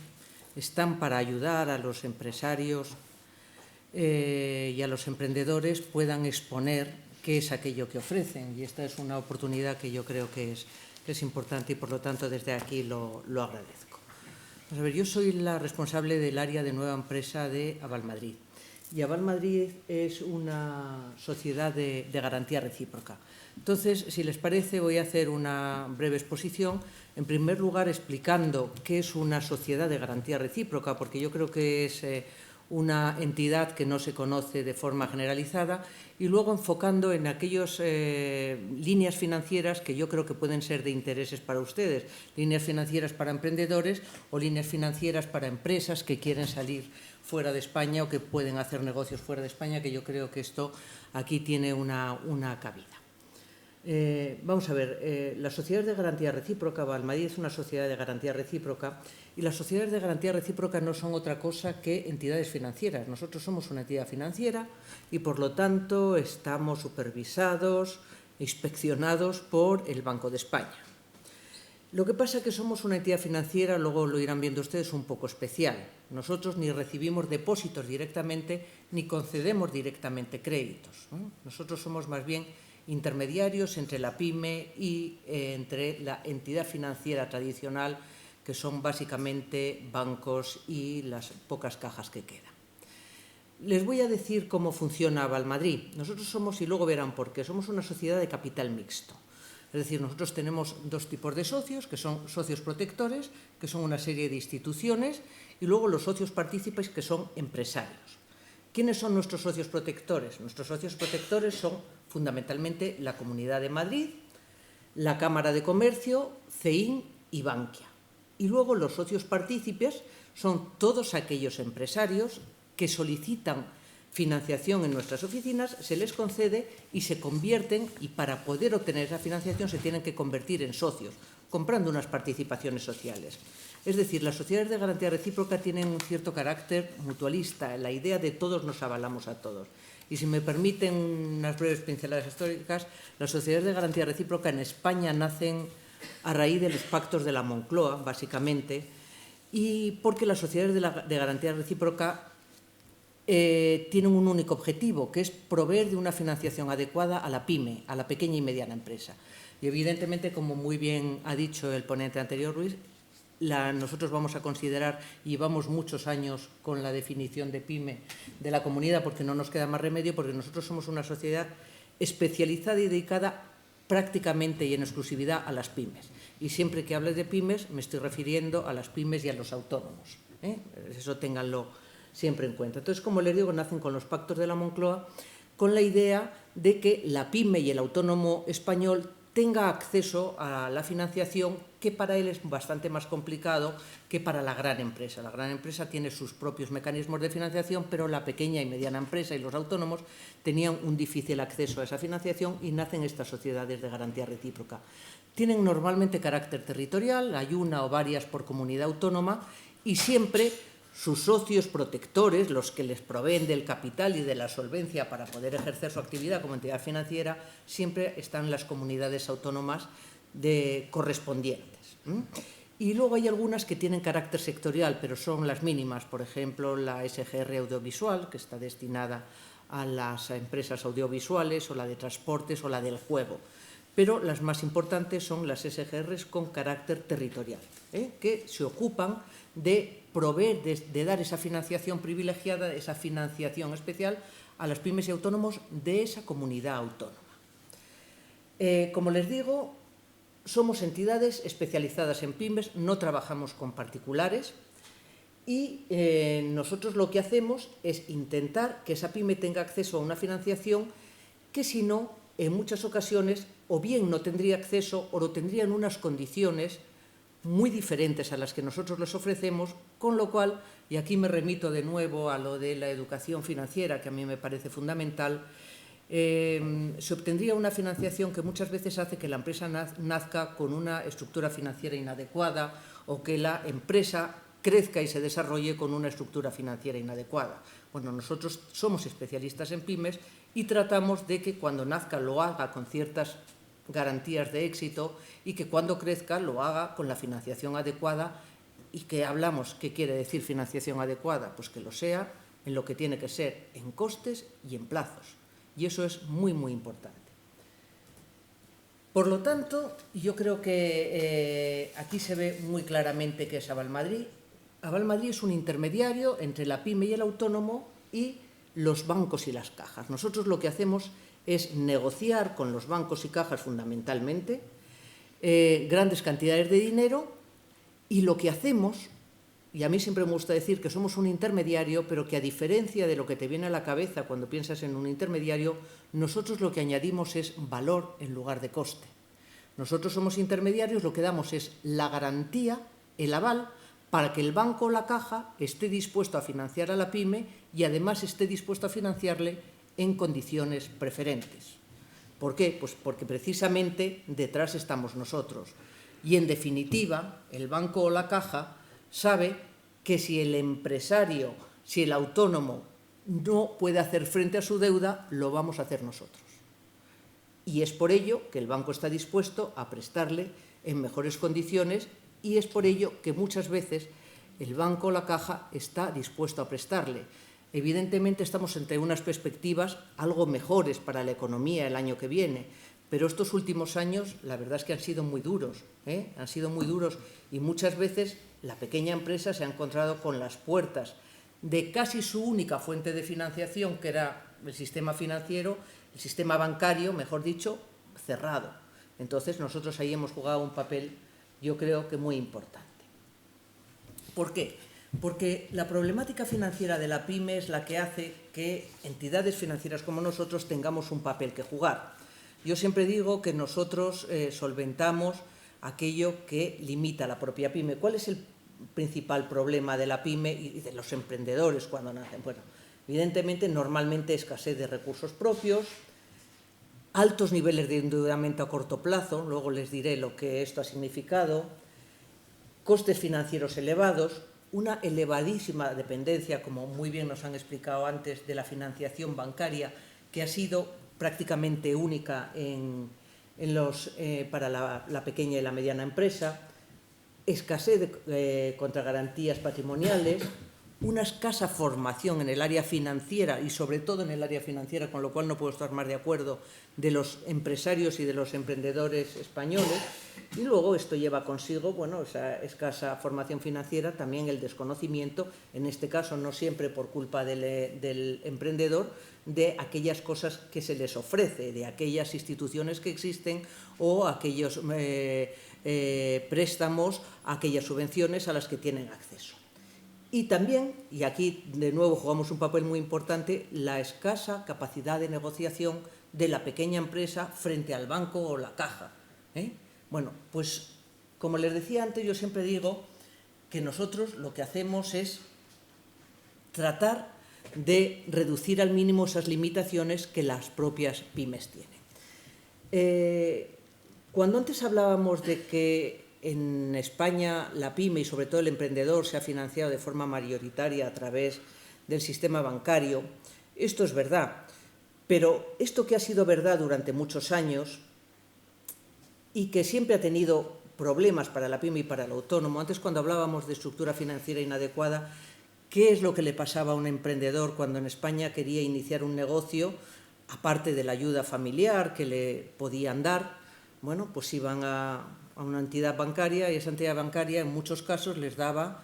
están para ayudar a los empresarios y a los emprendedores puedan exponer qué es aquello que ofrecen. Y esta es una oportunidad que yo creo que es importante y, por lo tanto, desde aquí lo agradezco. Vamos a ver, yo soy la responsable del área de nueva empresa de Aval Madrid. Y Aval Madrid es una sociedad de garantía recíproca. Entonces, si les parece, voy a hacer una breve exposición, en primer lugar explicando qué es una sociedad de garantía recíproca, porque yo creo que es una entidad que no se conoce de forma generalizada, y luego enfocando en aquellas líneas financieras que yo creo que pueden ser de intereses para ustedes, líneas financieras para emprendedores o líneas financieras para empresas que quieren salir fuera de España o que pueden hacer negocios fuera de España, que yo creo que esto aquí tiene una cabida. Vamos a ver, las sociedades de garantía recíproca, Aval Madrid es una sociedad de garantía recíproca, y las sociedades de garantía recíproca no son otra cosa que entidades financieras. Nosotros somos una entidad financiera y, por lo tanto, estamos supervisados, inspeccionados por el Banco de España. Lo que pasa es que somos una entidad financiera, luego lo irán viendo ustedes, un poco especial. Nosotros ni recibimos depósitos directamente ni concedemos directamente créditos, ¿no? Nosotros somos más bien intermediarios entre la PYME y entre la entidad financiera tradicional, que son básicamente bancos y las pocas cajas que quedan. Les voy a decir cómo funciona Aval Madrid. Nosotros somos, y luego verán por qué, somos una sociedad de capital mixto. Es decir, nosotros tenemos dos tipos de socios, que son socios protectores, que son una serie de instituciones, y luego los socios partícipes, que son empresarios. ¿Quiénes son nuestros socios protectores? Nuestros socios protectores son fundamentalmente la Comunidad de Madrid, la Cámara de Comercio, CEIN y Bankia. Y luego los socios partícipes son todos aquellos empresarios que solicitan financiación en nuestras oficinas, se les concede y se convierten, y para poder obtener esa financiación se tienen que convertir en socios, comprando unas participaciones sociales. Es decir, las sociedades de garantía recíproca tienen un cierto carácter mutualista, la idea de todos nos avalamos a todos. Y si me permiten unas breves pinceladas históricas, las sociedades de garantía recíproca en España nacen a raíz de los pactos de la Moncloa, básicamente, y porque las sociedades de garantía recíproca tienen un único objetivo, que es proveer de una financiación adecuada a la PYME, a la pequeña y mediana empresa. Y evidentemente, como muy bien ha dicho el ponente anterior, Luis, nosotros vamos a considerar, y llevamos muchos años con la definición de PYME de la comunidad, porque no nos queda más remedio, porque nosotros somos una sociedad especializada y dedicada prácticamente y en exclusividad a las pymes. Y siempre que hable de pymes me estoy refiriendo a las pymes y a los autónomos. Eso ténganlo siempre en cuenta. Entonces, como les digo, nacen con los pactos de la Moncloa con la idea de que la pyme y el autónomo español tenga acceso a la financiación, que para él es bastante más complicado que para la gran empresa. La gran empresa tiene sus propios mecanismos de financiación, pero la pequeña y mediana empresa y los autónomos tenían un difícil acceso a esa financiación, y nacen estas sociedades de garantía recíproca. Tienen normalmente carácter territorial, hay una o varias por comunidad autónoma, y siempre sus socios protectores, los que les proveen del capital y de la solvencia para poder ejercer su actividad como entidad financiera, siempre están las comunidades autónomas correspondientes. Y luego hay algunas que tienen carácter sectorial, pero son las mínimas. Por ejemplo, la SGR Audiovisual, que está destinada a las empresas audiovisuales, o la de transportes, o la del juego. Pero las más importantes son las SGRs con carácter territorial, que se ocupan de proveer, de dar esa financiación privilegiada, esa financiación especial a las pymes y autónomos de esa comunidad autónoma. Como les digo, somos entidades especializadas en pymes, no trabajamos con particulares, y nosotros lo que hacemos es intentar que esa pyme tenga acceso a una financiación que, si no, en muchas ocasiones o bien no tendría acceso o lo tendría en unas condiciones muy diferentes a las que nosotros les ofrecemos, con lo cual, y aquí me remito de nuevo a lo de la educación financiera, que a mí me parece fundamental, se obtendría una financiación que muchas veces hace que la empresa nazca con una estructura financiera inadecuada o que la empresa crezca y se desarrolle con una estructura financiera inadecuada. Bueno, nosotros somos especialistas en pymes y tratamos de que cuando nazca lo haga con ciertas garantías de éxito y que cuando crezca lo haga con la financiación adecuada. ¿Y qué hablamos? ¿Qué quiere decir financiación adecuada? Pues que lo sea en lo que tiene que ser, en costes y en plazos. Y eso es muy, muy importante. Por lo tanto, yo creo que aquí se ve muy claramente qué es Avalmadrid. Avalmadrid es un intermediario entre la pyme y el autónomo y los bancos y las cajas. Nosotros lo que hacemos es negociar con los bancos y cajas fundamentalmente grandes cantidades de dinero, y lo que hacemos, y a mí siempre me gusta decir que somos un intermediario, pero que a diferencia de lo que te viene a la cabeza cuando piensas en un intermediario, nosotros lo que añadimos es valor en lugar de coste. Nosotros somos intermediarios, lo que damos es la garantía, el aval, para que el banco o la caja esté dispuesto a financiar a la pyme y además esté dispuesto a financiarle en condiciones preferentes. ¿Por qué? Pues porque precisamente detrás estamos nosotros. Y en definitiva, el banco o la caja sabe que si el empresario, si el autónomo no puede hacer frente a su deuda, lo vamos a hacer nosotros. Y es por ello que el banco está dispuesto a prestarle en mejores condiciones, y es por ello que muchas veces el banco o la caja está dispuesto a prestarle. Evidentemente estamos entre unas perspectivas algo mejores para la economía el año que viene, pero estos últimos años la verdad es que han sido muy duros, han sido muy duros, y muchas veces la pequeña empresa se ha encontrado con las puertas de casi su única fuente de financiación, que era el sistema financiero, el sistema bancario, mejor dicho, cerrado. Entonces nosotros ahí hemos jugado un papel, yo creo que muy importante. ¿Por qué? Porque la problemática financiera de la pyme es la que hace que entidades financieras como nosotros tengamos un papel que jugar. Yo siempre digo que nosotros solventamos aquello que limita la propia pyme. ¿Cuál es el principal problema de la pyme y de los emprendedores cuando nacen? Bueno, evidentemente, normalmente escasez de recursos propios, altos niveles de endeudamiento a corto plazo, luego les diré lo que esto ha significado, costes financieros elevados, una elevadísima dependencia, como muy bien nos han explicado antes, de la financiación bancaria, que ha sido prácticamente única para la pequeña y la mediana empresa, escasez de contragarantías patrimoniales, una escasa formación en el área financiera y sobre todo en el área financiera, con lo cual no puedo estar más de acuerdo, de los empresarios y de los emprendedores españoles. Y luego esto lleva consigo, bueno, esa escasa formación financiera, también el desconocimiento, en este caso no siempre por culpa del emprendedor, de aquellas cosas que se les ofrece, de aquellas instituciones que existen o aquellos préstamos, aquellas subvenciones a las que tienen acceso. Y también, y aquí de nuevo jugamos un papel muy importante, la escasa capacidad de negociación de la pequeña empresa frente al banco o la caja. Bueno, pues como les decía antes, yo siempre digo que nosotros lo que hacemos es tratar de reducir al mínimo esas limitaciones que las propias pymes tienen. Cuando antes hablábamos de que en España la pyme y sobre todo el emprendedor se ha financiado de forma mayoritaria a través del sistema bancario, esto es verdad, pero esto que ha sido verdad durante muchos años y que siempre ha tenido problemas para la pyme y para el autónomo, antes cuando hablábamos de estructura financiera inadecuada, ¿qué es lo que le pasaba a un emprendedor cuando en España quería iniciar un negocio, aparte de la ayuda familiar que le podían dar? Bueno, pues iban a una entidad bancaria y esa entidad bancaria en muchos casos les daba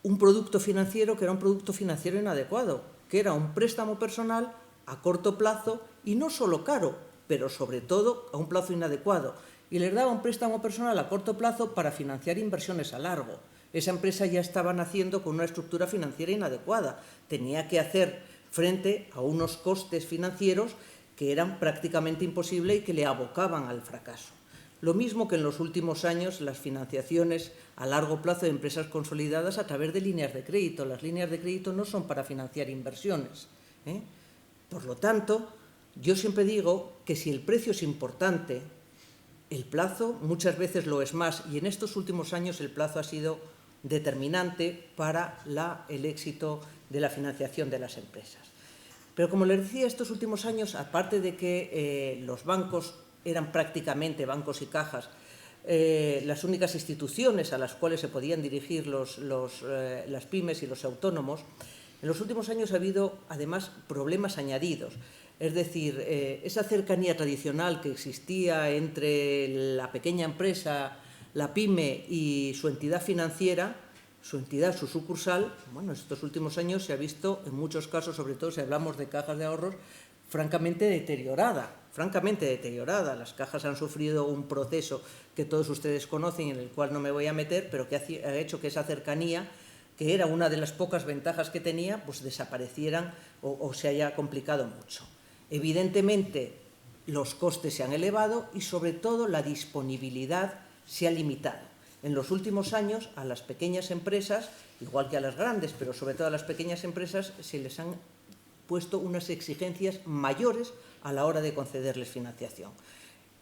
un producto financiero que era un producto financiero inadecuado, que era un préstamo personal a corto plazo y no solo caro, pero sobre todo a un plazo inadecuado. Y les daba un préstamo personal a corto plazo para financiar inversiones a largo. Esa empresa ya estaba naciendo con una estructura financiera inadecuada. Tenía que hacer frente a unos costes financieros que eran prácticamente imposibles y que le abocaban al fracaso. Lo mismo que en los últimos años las financiaciones a largo plazo de empresas consolidadas a través de líneas de crédito. Las líneas de crédito no son para financiar inversiones. Por lo tanto, Yo siempre digo que si el precio es importante, el plazo muchas veces lo es más, y en estos últimos años el plazo ha sido determinante para el éxito de la financiación de las empresas. Pero como les decía, estos últimos años, aparte de que los bancos eran prácticamente, bancos y cajas, las únicas instituciones a las cuales se podían dirigir las pymes y los autónomos, en los últimos años ha habido además problemas añadidos. Es decir, esa cercanía tradicional que existía entre la pequeña empresa, la pyme y su entidad financiera, su entidad, su sucursal, bueno, en estos últimos años se ha visto, en muchos casos, sobre todo si hablamos de cajas de ahorros, francamente deteriorada. Las cajas han sufrido un proceso que todos ustedes conocen, en el cual no me voy a meter, pero que ha hecho que esa cercanía, que era una de las pocas ventajas que tenía, pues desaparecieran o se haya complicado mucho. Evidentemente, los costes se han elevado y, sobre todo, la disponibilidad se ha limitado. En los últimos años, a las pequeñas empresas, igual que a las grandes, pero sobre todo a las pequeñas empresas, se les han puesto unas exigencias mayores a la hora de concederles financiación.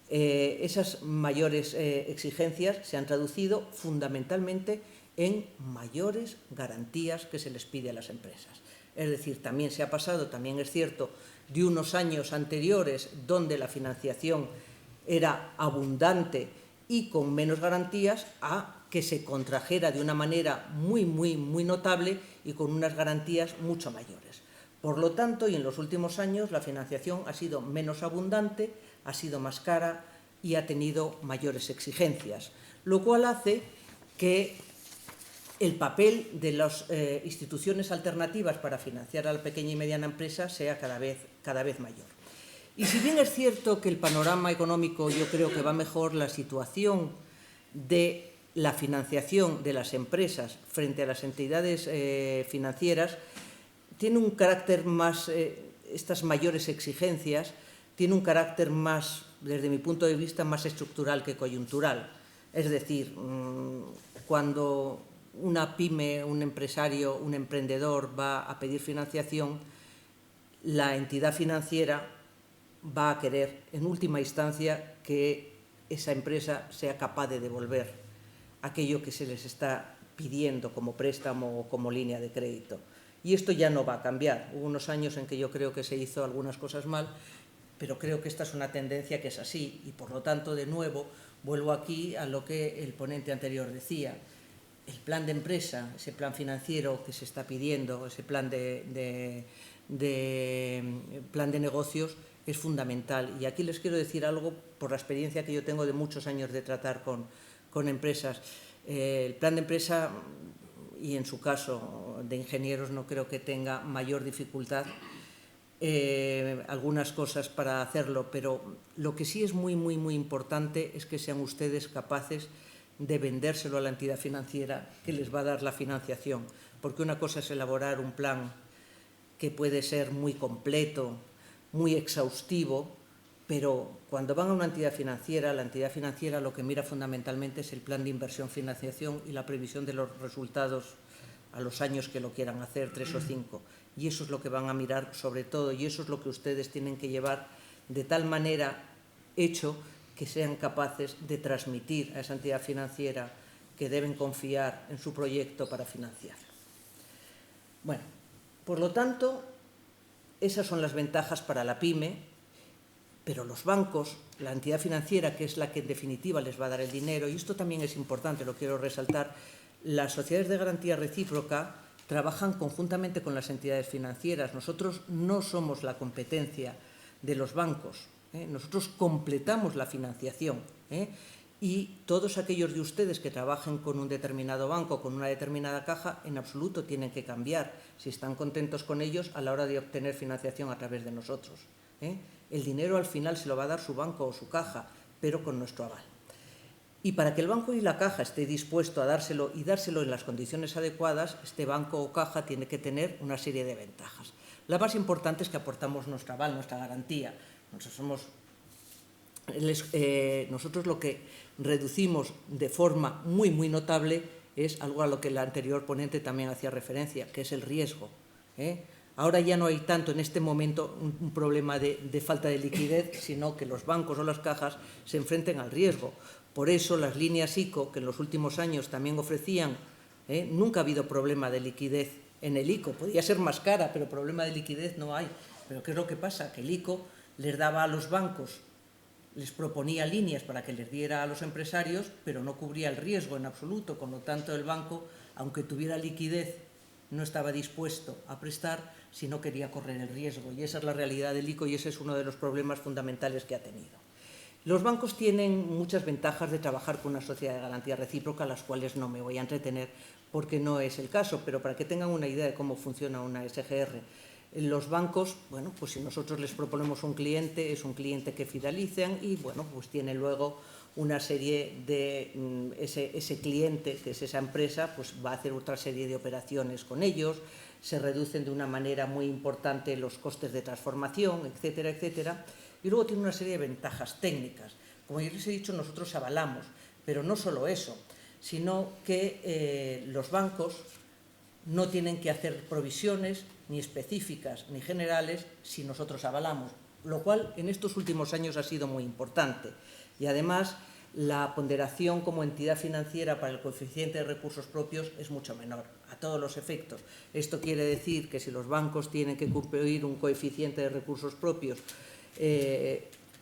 Esas mayores exigencias se han traducido fundamentalmente en mayores garantías que se les pide a las empresas. Es decir, también se ha pasado, también es cierto, de unos años anteriores donde la financiación era abundante y con menos garantías, a que se contrajera de una manera muy notable y con unas garantías mucho mayores. Por lo tanto, y en los últimos años, la financiación ha sido menos abundante, ha sido más cara y ha tenido mayores exigencias, lo cual hace que el papel de las instituciones alternativas para financiar a la pequeña y mediana empresa sea cada vez mayor. Y si bien es cierto que el panorama económico yo creo que va mejor, la situación de la financiación de las empresas frente a las entidades financieras tiene un carácter más, estas mayores exigencias, tiene un carácter más, desde mi punto de vista, más estructural que coyuntural. Es decir, cuando una pyme, un empresario, un emprendedor va a pedir financiación, la entidad financiera va a querer, en última instancia, que esa empresa sea capaz de devolver aquello que se les está pidiendo como préstamo o como línea de crédito. Y esto ya no va a cambiar. Hubo unos años en que yo creo que se hizo algunas cosas mal, pero creo que esta es una tendencia que es así y, por lo tanto, de nuevo, vuelvo aquí a lo que el ponente anterior decía. El plan de empresa, ese plan financiero que se está pidiendo, ese plan de negocios es fundamental. Y aquí les quiero decir algo por la experiencia que yo tengo de muchos años de tratar con empresas. El plan de empresa, y en su caso de ingenieros, no creo que tenga mayor dificultad, algunas cosas para hacerlo, pero lo que sí es muy importante es que sean ustedes capaces de vendérselo a la entidad financiera que les va a dar la financiación, porque una cosa es elaborar un plan que puede ser muy completo, muy exhaustivo, pero cuando van a una entidad financiera, la entidad financiera lo que mira fundamentalmente es el plan de inversión-financiación y la previsión de los resultados a los años que lo quieran hacer, 3 o 5. Y eso es lo que van a mirar sobre todo, y eso es lo que ustedes tienen que llevar de tal manera hecho que sean capaces de transmitir a esa entidad financiera que deben confiar en su proyecto para financiar. Bueno, por lo tanto, esas son las ventajas para la pyme, pero los bancos, la entidad financiera, que es la que en definitiva les va a dar el dinero, y esto también es importante, lo quiero resaltar, las sociedades de garantía recíproca trabajan conjuntamente con las entidades financieras. Nosotros no somos la competencia de los bancos, nosotros completamos la financiación, y todos aquellos de ustedes que trabajen con un determinado banco, con una determinada caja, en absoluto tienen que cambiar si están contentos con ellos a la hora de obtener financiación a través de nosotros. El dinero al final se lo va a dar su banco o su caja, pero con nuestro aval. Y para que el banco y la caja esté dispuesto a dárselo y dárselo en las condiciones adecuadas, este banco o caja tiene que tener una serie de ventajas. La más importante es que aportamos nuestro aval, nuestra garantía. Nosotros lo que reducimos de forma muy notable es algo a lo que el anterior ponente también hacía referencia, que es el riesgo. Ahora ya no hay tanto en este momento un problema de falta de liquidez, sino que los bancos o las cajas se enfrenten al riesgo. Por eso las líneas ICO, que en los últimos años también ofrecían, nunca ha habido problema de liquidez en el ICO. Podía ser más cara, pero problema de liquidez no hay. Pero ¿qué es lo que pasa? Que el ICO les daba a los bancos, les proponía líneas para que les diera a los empresarios, pero no cubría el riesgo en absoluto. Con lo tanto, el banco, aunque tuviera liquidez, no estaba dispuesto a prestar si no quería correr el riesgo. Y esa es la realidad del ICO y ese es uno de los problemas fundamentales que ha tenido. Los bancos tienen muchas ventajas de trabajar con una sociedad de garantía recíproca, las cuales no me voy a entretener porque no es el caso, pero para que tengan una idea de cómo funciona una SGR. Los bancos, bueno, pues si nosotros les proponemos un cliente, es un cliente que fidelizan y, bueno, pues tiene luego una serie de, ese cliente, que es esa empresa, pues va a hacer otra serie de operaciones con ellos, se reducen de una manera muy importante los costes de transformación, etcétera, etcétera. Y luego tiene una serie de ventajas técnicas. Como ya les he dicho, nosotros avalamos, pero no solo eso, sino que los bancos no tienen que hacer provisiones ni específicas ni generales si nosotros avalamos, lo cual en estos últimos años ha sido muy importante. Y además, la ponderación como entidad financiera para el coeficiente de recursos propios es mucho menor, a todos los efectos. Esto quiere decir que si los bancos tienen que cumplir un coeficiente de recursos propios,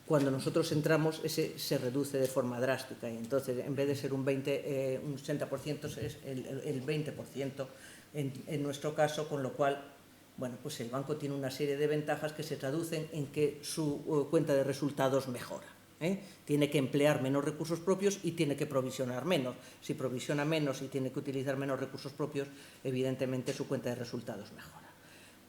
cuando nosotros entramos, ese se reduce de forma drástica. Y entonces, en vez de ser un 60%, es el 20% en nuestro caso, con lo cual, bueno, pues el banco tiene una serie de ventajas que se traducen en que su cuenta de resultados mejora. Tiene que emplear menos recursos propios y tiene que provisionar menos. Si provisiona menos y tiene que utilizar menos recursos propios, evidentemente su cuenta de resultados mejora.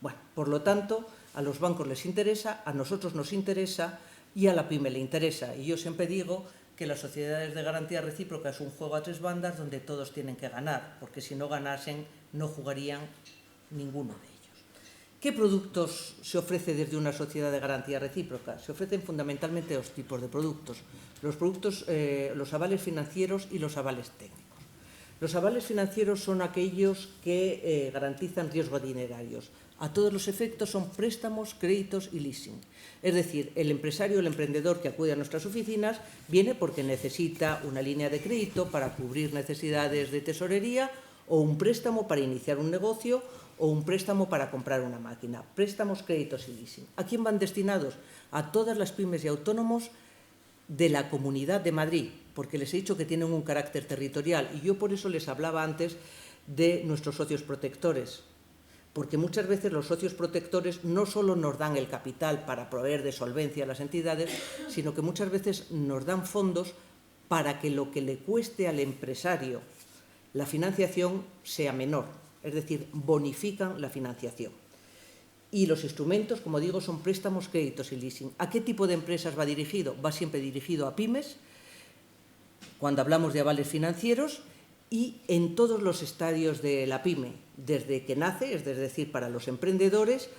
Bueno, por lo tanto, a los bancos les interesa, a nosotros nos interesa y a la PYME le interesa. Y yo siempre digo que las sociedades de garantía recíproca es un juego a tres bandas donde todos tienen que ganar, porque si no ganasen no jugarían ninguno de ellos. ¿Qué productos se ofrece desde una sociedad de garantía recíproca? Se ofrecen fundamentalmente dos tipos de productos. Los avales financieros y los avales técnicos. Los avales financieros son aquellos que garantizan riesgos dinerarios. A todos los efectos son préstamos, créditos y leasing. Es decir, el empresario o el emprendedor que acude a nuestras oficinas viene porque necesita una línea de crédito para cubrir necesidades de tesorería o un préstamo para iniciar un negocio o un préstamo para comprar una máquina. Préstamos, créditos y leasing. ¿A quién van destinados? A todas las pymes y autónomos de la Comunidad de Madrid, porque les he dicho que tienen un carácter territorial y yo por eso les hablaba antes de nuestros socios protectores, porque muchas veces los socios protectores no solo nos dan el capital para proveer de solvencia a las entidades, sino que muchas veces nos dan fondos para que lo que le cueste al empresario la financiación sea menor, es decir, bonifican la financiación. Y los instrumentos, como digo, son préstamos, créditos y leasing. ¿A qué tipo de empresas va dirigido? Va siempre dirigido a pymes, cuando hablamos de avales financieros, y en todos los estadios de la pyme, desde que nace, es decir, para los emprendedores,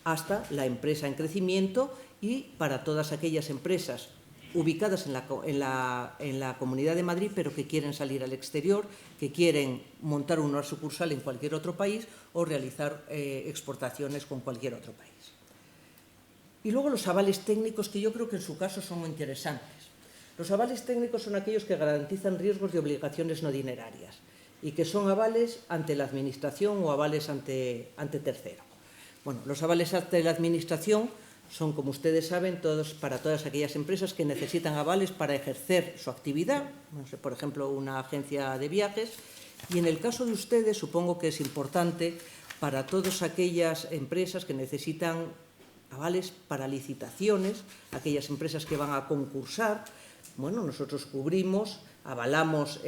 hasta la empresa en crecimiento y para todas aquellas empresas ubicadas en la Comunidad de Madrid, pero que quieren salir al exterior, que quieren montar una sucursal en cualquier otro país o realizar exportaciones con cualquier otro país. Y luego los avales técnicos, que yo creo que en su caso son muy interesantes. Los avales técnicos son aquellos que garantizan riesgos de obligaciones no dinerarias y que son avales ante la Administración o avales ante tercero. Bueno, los avales ante la Administración son, como ustedes saben, para todas aquellas empresas que necesitan avales para ejercer su actividad, no sé, por ejemplo, una agencia de viajes, y en el caso de ustedes supongo que es importante para todas aquellas empresas que necesitan avales para licitaciones, aquellas empresas que van a concursar. Bueno, nosotros cubrimos, avalamos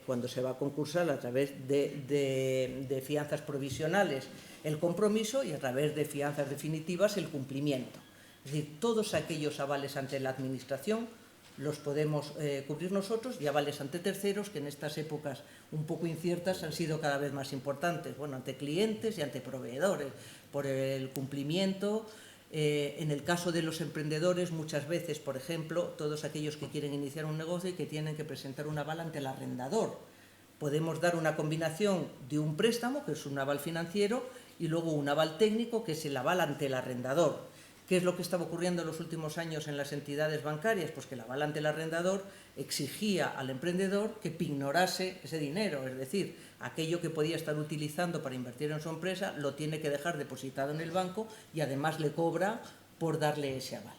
cuando se va a concursar a través de fianzas provisionales el compromiso y a través de fianzas definitivas el cumplimiento. Es decir, todos aquellos avales ante la Administración los podemos cubrir nosotros y avales ante terceros, que en estas épocas un poco inciertas han sido cada vez más importantes, bueno, ante clientes y ante proveedores, por el cumplimiento. En el caso de los emprendedores, muchas veces, por ejemplo, todos aquellos que quieren iniciar un negocio y que tienen que presentar un aval ante el arrendador. Podemos dar una combinación de un préstamo, que es un aval financiero, y luego un aval técnico, que es el aval ante el arrendador. ¿Qué es lo que estaba ocurriendo en los últimos años en las entidades bancarias? Pues que el aval ante el arrendador exigía al emprendedor que pignorase ese dinero, es decir, aquello que podía estar utilizando para invertir en su empresa lo tiene que dejar depositado en el banco y además le cobra por darle ese aval.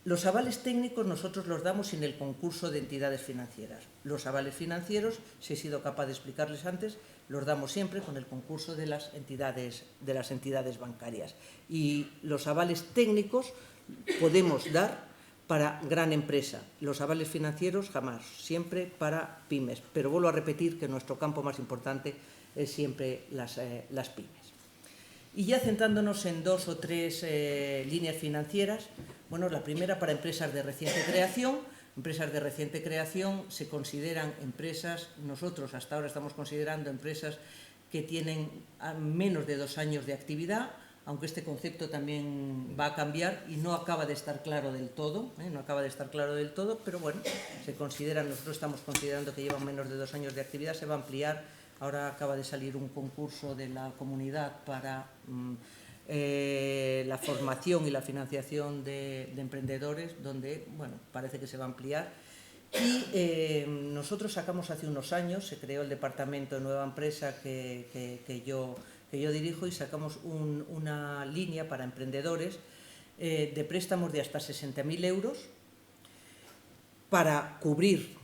Los avales técnicos nosotros los damos sin el concurso de entidades financieras. Los avales financieros, si he sido capaz de explicarles antes, los damos siempre con el concurso de las entidades bancarias. Y los avales técnicos podemos dar para gran empresa. Los avales financieros jamás, siempre para pymes. Pero vuelvo a repetir que nuestro campo más importante es siempre las pymes. Y ya centrándonos en 2 o 3 líneas financieras, bueno, la primera para empresas de reciente creación. Empresas de reciente creación se consideran empresas, nosotros hasta ahora estamos considerando empresas que tienen menos de 2 años de actividad, aunque este concepto también va a cambiar y no acaba de estar claro del todo, pero bueno, nosotros estamos considerando que llevan menos de 2 años de actividad, se va a ampliar. Ahora acaba de salir un concurso de la comunidad para la formación y la financiación de emprendedores, donde, bueno, parece que se va a ampliar. Y nosotros sacamos hace unos años, se creó el departamento de nueva empresa que yo dirijo, y sacamos una línea para emprendedores de préstamos de hasta 60.000 euros para cubrir,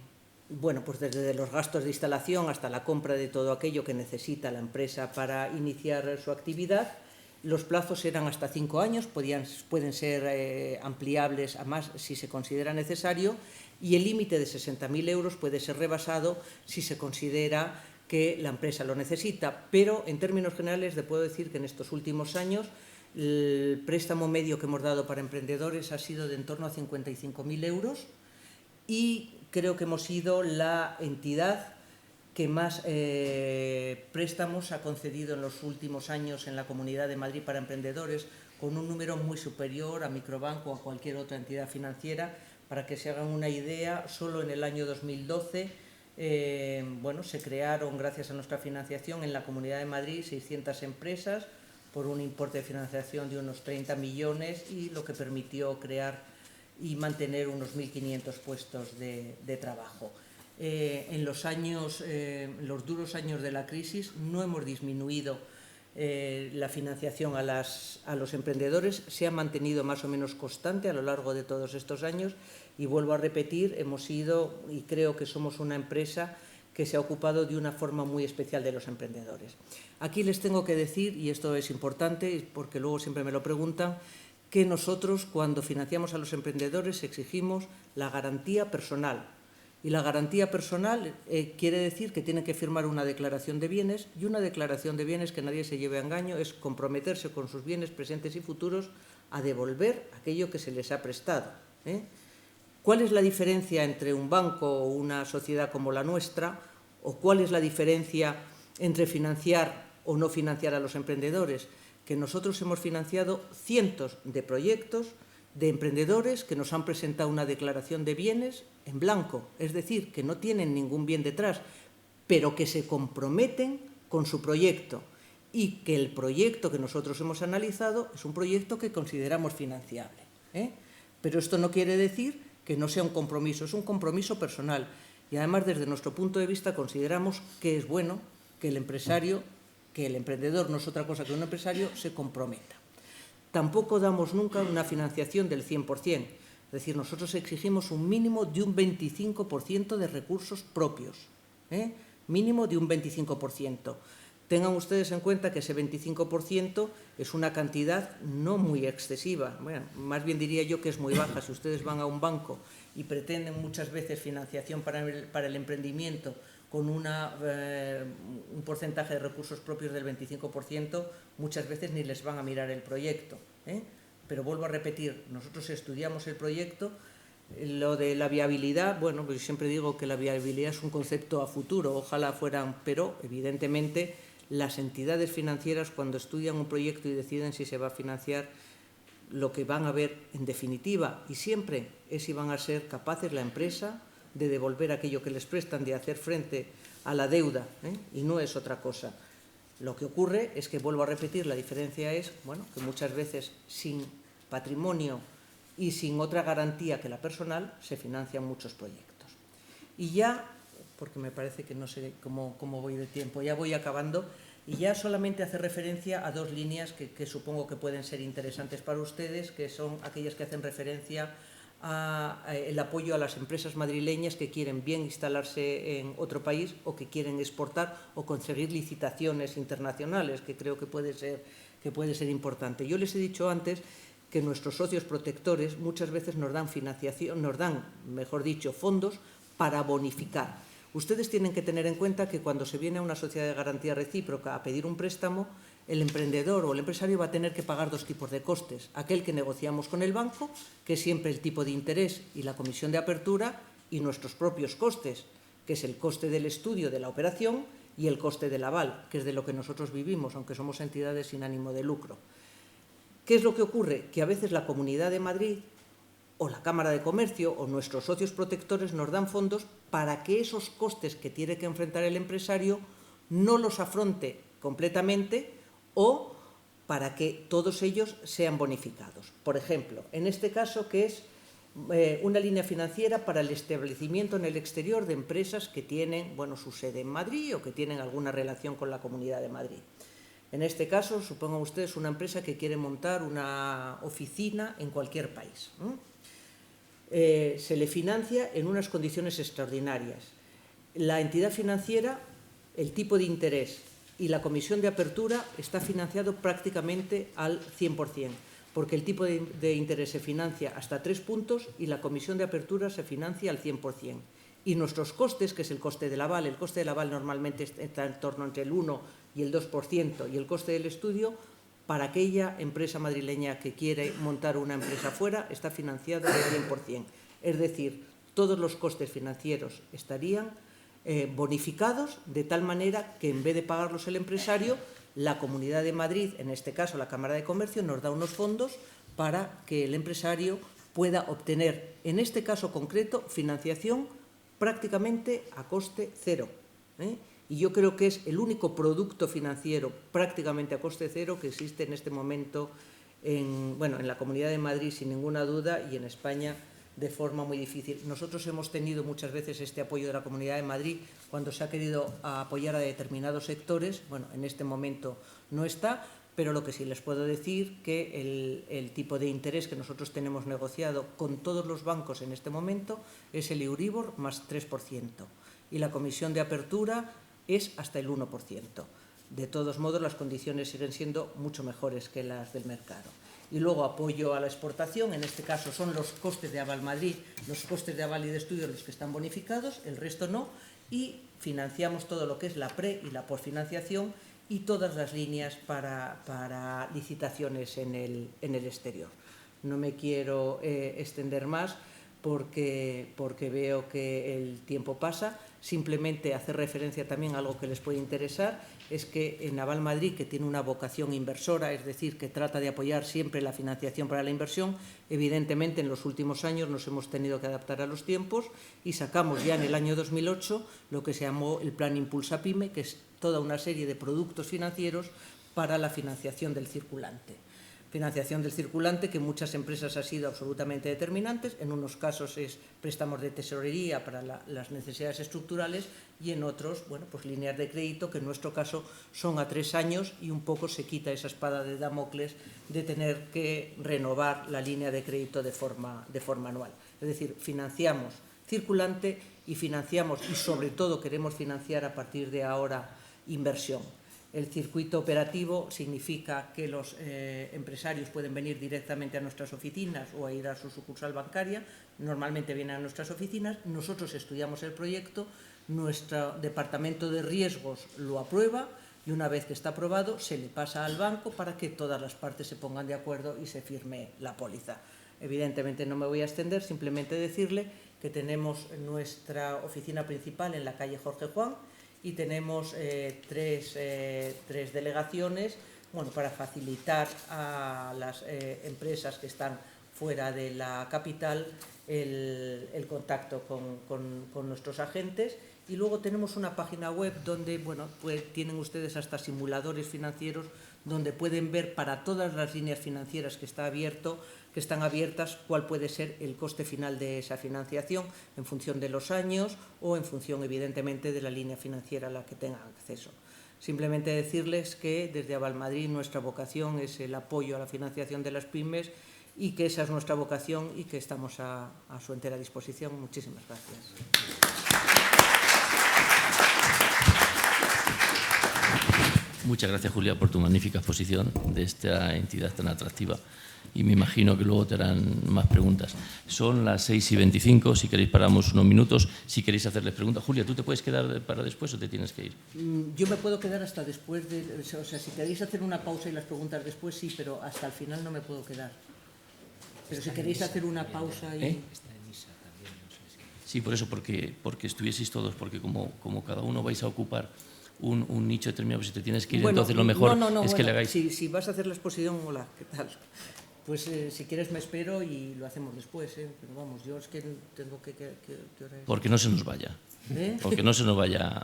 bueno, pues desde los gastos de instalación hasta la compra de todo aquello que necesita la empresa para iniciar su actividad. Los plazos eran hasta 5 años, pueden ser ampliables a más si se considera necesario, y el límite de 60.000 euros puede ser rebasado si se considera que la empresa lo necesita. Pero en términos generales le puedo decir que en estos últimos años el préstamo medio que hemos dado para emprendedores ha sido de en torno a 55.000 euros, y creo que hemos sido la entidad que más préstamos ha concedido en los últimos años en la Comunidad de Madrid para emprendedores, con un número muy superior a Microbanco o a cualquier otra entidad financiera. Para que se hagan una idea, solo en el año 2012 bueno, se crearon, gracias a nuestra financiación, en la Comunidad de Madrid 600 empresas por un importe de financiación de unos 30 millones, y lo que permitió crear y mantener unos 1.500 puestos de trabajo. En los duros años de la crisis no hemos disminuido la financiación a los emprendedores, se ha mantenido más o menos constante a lo largo de todos estos años, y vuelvo a repetir, hemos sido, y creo que somos una empresa que se ha ocupado de una forma muy especial de los emprendedores. Aquí les tengo que decir, y esto es importante porque luego siempre me lo preguntan, que nosotros, cuando financiamos a los emprendedores, exigimos la garantía personal. Y la garantía personal quiere decir que tienen que firmar una declaración de bienes, y una declaración de bienes, que nadie se lleve a engaño, es comprometerse con sus bienes presentes y futuros a devolver aquello que se les ha prestado. ¿Cuál es la diferencia entre un banco o una sociedad como la nuestra? ¿O cuál es la diferencia entre financiar o no financiar a los emprendedores? Que nosotros hemos financiado cientos de proyectos de emprendedores que nos han presentado una declaración de bienes en blanco, es decir, que no tienen ningún bien detrás, pero que se comprometen con su proyecto, y que el proyecto que nosotros hemos analizado es un proyecto que consideramos financiable. Pero esto no quiere decir que no sea un compromiso, es un compromiso personal, y además desde nuestro punto de vista consideramos que es bueno que el emprendedor, no es otra cosa que un empresario, se comprometa. Tampoco damos nunca una financiación del 100%, es decir, nosotros exigimos un mínimo de un 25% de recursos propios, mínimo de un 25%. Tengan ustedes en cuenta que ese 25% es una cantidad no muy excesiva, bueno, más bien diría yo que es muy baja. Si ustedes van a un banco y pretenden muchas veces financiación para el emprendimiento con un porcentaje de recursos propios del 25%, muchas veces ni les van a mirar el proyecto. Pero vuelvo a repetir, nosotros estudiamos el proyecto. Lo de la viabilidad, bueno, pues siempre digo que la viabilidad es un concepto a futuro, ojalá fueran, pero evidentemente las entidades financieras, cuando estudian un proyecto y deciden si se va a financiar, lo que van a ver en definitiva y siempre es si van a ser capaces la empresa de devolver aquello que les prestan, de hacer frente a la deuda, y no es otra cosa. Lo que ocurre es que, vuelvo a repetir, la diferencia es que muchas veces sin patrimonio y sin otra garantía que la personal se financian muchos proyectos. Y ya, porque me parece que no sé cómo voy de tiempo, ya voy acabando, y ya solamente hacer referencia a dos líneas que supongo que pueden ser interesantes para ustedes, que son aquellas que hacen referencia al apoyo a las empresas madrileñas que quieren bien instalarse en otro país o que quieren exportar o conseguir licitaciones internacionales, que creo que puede ser importante. Yo les he dicho antes que nuestros socios protectores muchas veces nos dan financiación, mejor dicho, fondos para bonificar. Ustedes tienen que tener en cuenta que cuando se viene a una sociedad de garantía recíproca a pedir un préstamo, el emprendedor o el empresario va a tener que pagar dos tipos de costes. Aquel que negociamos con el banco, que es siempre el tipo de interés y la comisión de apertura, y nuestros propios costes, que es el coste del estudio de la operación y el coste del aval, que es de lo que nosotros vivimos, aunque somos entidades sin ánimo de lucro. ¿Qué es lo que ocurre? Que a veces la Comunidad de Madrid o la Cámara de Comercio o nuestros socios protectores nos dan fondos para que esos costes que tiene que enfrentar el empresario no los afronte completamente o para que todos ellos sean bonificados. Por ejemplo, en este caso, que es una línea financiera para el establecimiento en el exterior de empresas que tienen su sede en Madrid o que tienen alguna relación con la Comunidad de Madrid. En este caso, supongan ustedes una empresa que quiere montar una oficina en cualquier país. Se le financia en unas condiciones extraordinarias. La entidad financiera, el tipo de interés y la comisión de apertura está financiado prácticamente al 100%, porque el tipo de interés se financia hasta 3 puntos y la comisión de apertura se financia al 100%. Y nuestros costes, que es el coste del aval normalmente está en torno entre el 1 y el 2%, y el coste del estudio, para aquella empresa madrileña que quiere montar una empresa fuera, está financiado al 100%. Es decir, todos los costes financieros estarían bonificados de tal manera que en vez de pagarlos el empresario, la Comunidad de Madrid, en este caso la Cámara de Comercio, nos da unos fondos para que el empresario pueda obtener, en este caso concreto, financiación prácticamente a coste cero. Y yo creo que es el único producto financiero prácticamente a coste cero que existe en este momento en la Comunidad de Madrid, sin ninguna duda, y en España de forma muy difícil. Nosotros hemos tenido muchas veces este apoyo de la Comunidad de Madrid cuando se ha querido apoyar a determinados sectores. En este momento no está, pero lo que sí les puedo decir que el tipo de interés que nosotros tenemos negociado con todos los bancos en este momento es el Euribor más 3%, y la comisión de apertura es hasta el 1%. De todos modos, las condiciones siguen siendo mucho mejores que las del mercado. Y luego apoyo a la exportación, en este caso son los costes de Aval Madrid, los costes de aval y de estudio los que están bonificados, el resto no, y financiamos todo lo que es la pre y la posfinanciación y todas las líneas para licitaciones en el exterior. No me quiero extender más porque veo que el tiempo pasa. Simplemente hacer referencia también a algo que les puede interesar, es que en Aval Madrid, que tiene una vocación inversora, es decir, que trata de apoyar siempre la financiación para la inversión, evidentemente en los últimos años nos hemos tenido que adaptar a los tiempos y sacamos ya en el año 2008 lo que se llamó el Plan Impulsa Pyme, que es toda una serie de productos financieros para la financiación del circulante. Financiación del circulante que en muchas empresas ha sido absolutamente determinantes, en unos casos es préstamos de tesorería para las necesidades estructurales y en otros, líneas de crédito que en nuestro caso son a 3 años y un poco se quita esa espada de Damocles de tener que renovar la línea de crédito de forma anual. Es decir, financiamos circulante y financiamos y sobre todo queremos financiar a partir de ahora inversión. El circuito operativo significa que los empresarios pueden venir directamente a nuestras oficinas o a ir a su sucursal bancaria. Normalmente vienen a nuestras oficinas, nosotros estudiamos el proyecto, nuestro departamento de riesgos lo aprueba y una vez que está aprobado se le pasa al banco para que todas las partes se pongan de acuerdo y se firme la póliza. Evidentemente no me voy a extender, simplemente decirle que tenemos nuestra oficina principal en la calle Jorge Juan, y tenemos tres delegaciones para facilitar a las empresas que están fuera de la capital el contacto con nuestros agentes Y luego tenemos una página web donde, bueno, pues tienen ustedes hasta simuladores financieros donde pueden ver para todas las líneas financieras que están abiertas, cuál puede ser el coste final de esa financiación en función de los años o en función, evidentemente, de la línea financiera a la que tengan acceso. Simplemente decirles que desde Avalmadrid nuestra vocación es el apoyo a la financiación de las pymes y que esa es nuestra vocación y que estamos a su entera disposición. Muchísimas gracias. Muchas gracias, Julia, por tu magnífica exposición de esta entidad tan atractiva. Y me imagino que luego te harán más preguntas. Son las 6:25, si queréis paramos unos minutos. Si queréis hacerles preguntas. Julia, ¿tú te puedes quedar para después o te tienes que ir? Yo me puedo quedar hasta después o sea, si queréis hacer una pausa y las preguntas después, sí, pero hasta el final no me puedo quedar. Pero si queréis hacer una pausa y... Sí, por eso, porque estuvieseis todos, porque como cada uno vais a ocupar un nicho determinado, pues si te tienes que ir, entonces lo mejor es que le hagáis... Si vas a hacer la exposición, hola, ¿qué tal? Pues si quieres me espero y lo hacemos después, pero vamos, yo es que tengo que... ¿qué hora es? Porque no se nos vaya, porque no se nos vaya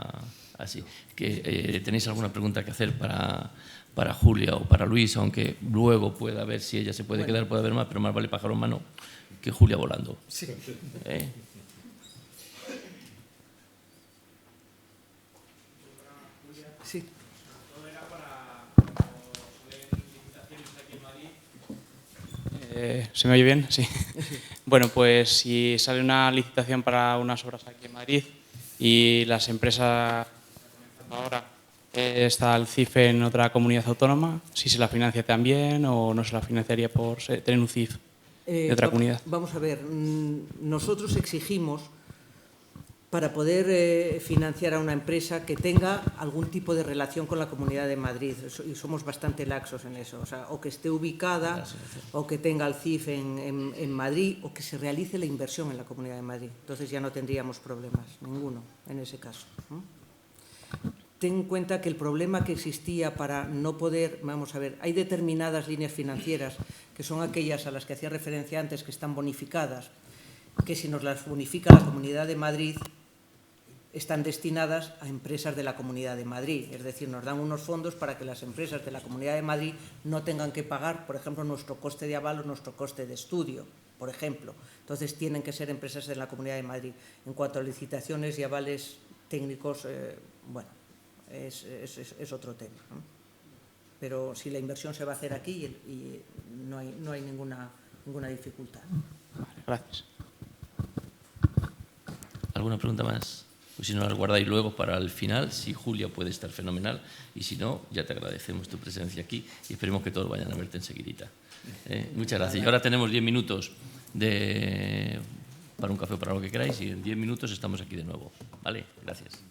así. ¿Tenéis alguna pregunta que hacer para Julia o para Luis? Aunque luego pueda ver si ella se puede quedar, puede haber más, pero más vale pájaro en mano que Julia volando. Sí. Sí. ¿Se me oye bien? Sí. Bueno, pues si sale una licitación para unas obras aquí en Madrid y las empresas ahora está el CIF en otra comunidad autónoma, si se la financia también o no se la financiaría por tener un CIF de otra comunidad. Vamos a ver, nosotros exigimos para poder financiar a una empresa que tenga algún tipo de relación con la Comunidad de Madrid, y somos bastante laxos en eso, o sea, o que esté ubicada, o que tenga el CIF en Madrid, o que se realice la inversión en la Comunidad de Madrid. Entonces ya no tendríamos problemas, ninguno, en ese caso. Ten en cuenta que el problema que existía para no poder, vamos a ver, hay determinadas líneas financieras que son aquellas a las que hacía referencia antes, que están bonificadas, que si nos las bonifica la Comunidad de Madrid, están destinadas a empresas de la Comunidad de Madrid. Es decir, nos dan unos fondos para que las empresas de la Comunidad de Madrid no tengan que pagar, por ejemplo, nuestro coste de aval o nuestro coste de estudio, por ejemplo. Entonces, tienen que ser empresas de la Comunidad de Madrid. En cuanto a licitaciones y avales técnicos, bueno, es otro tema, ¿no? Pero si la inversión se va a hacer aquí, y no hay ninguna dificultad. Vale, gracias. ¿Alguna pregunta más? Pues si no las guardáis luego para el final, si Julia puede estar fenomenal, y si no, ya te agradecemos tu presencia aquí y esperemos que todos vayan a verte enseguidita. Muchas gracias. Y ahora tenemos 10 minutos para un café o para lo que queráis y en 10 minutos estamos aquí de nuevo. ¿Vale? Gracias.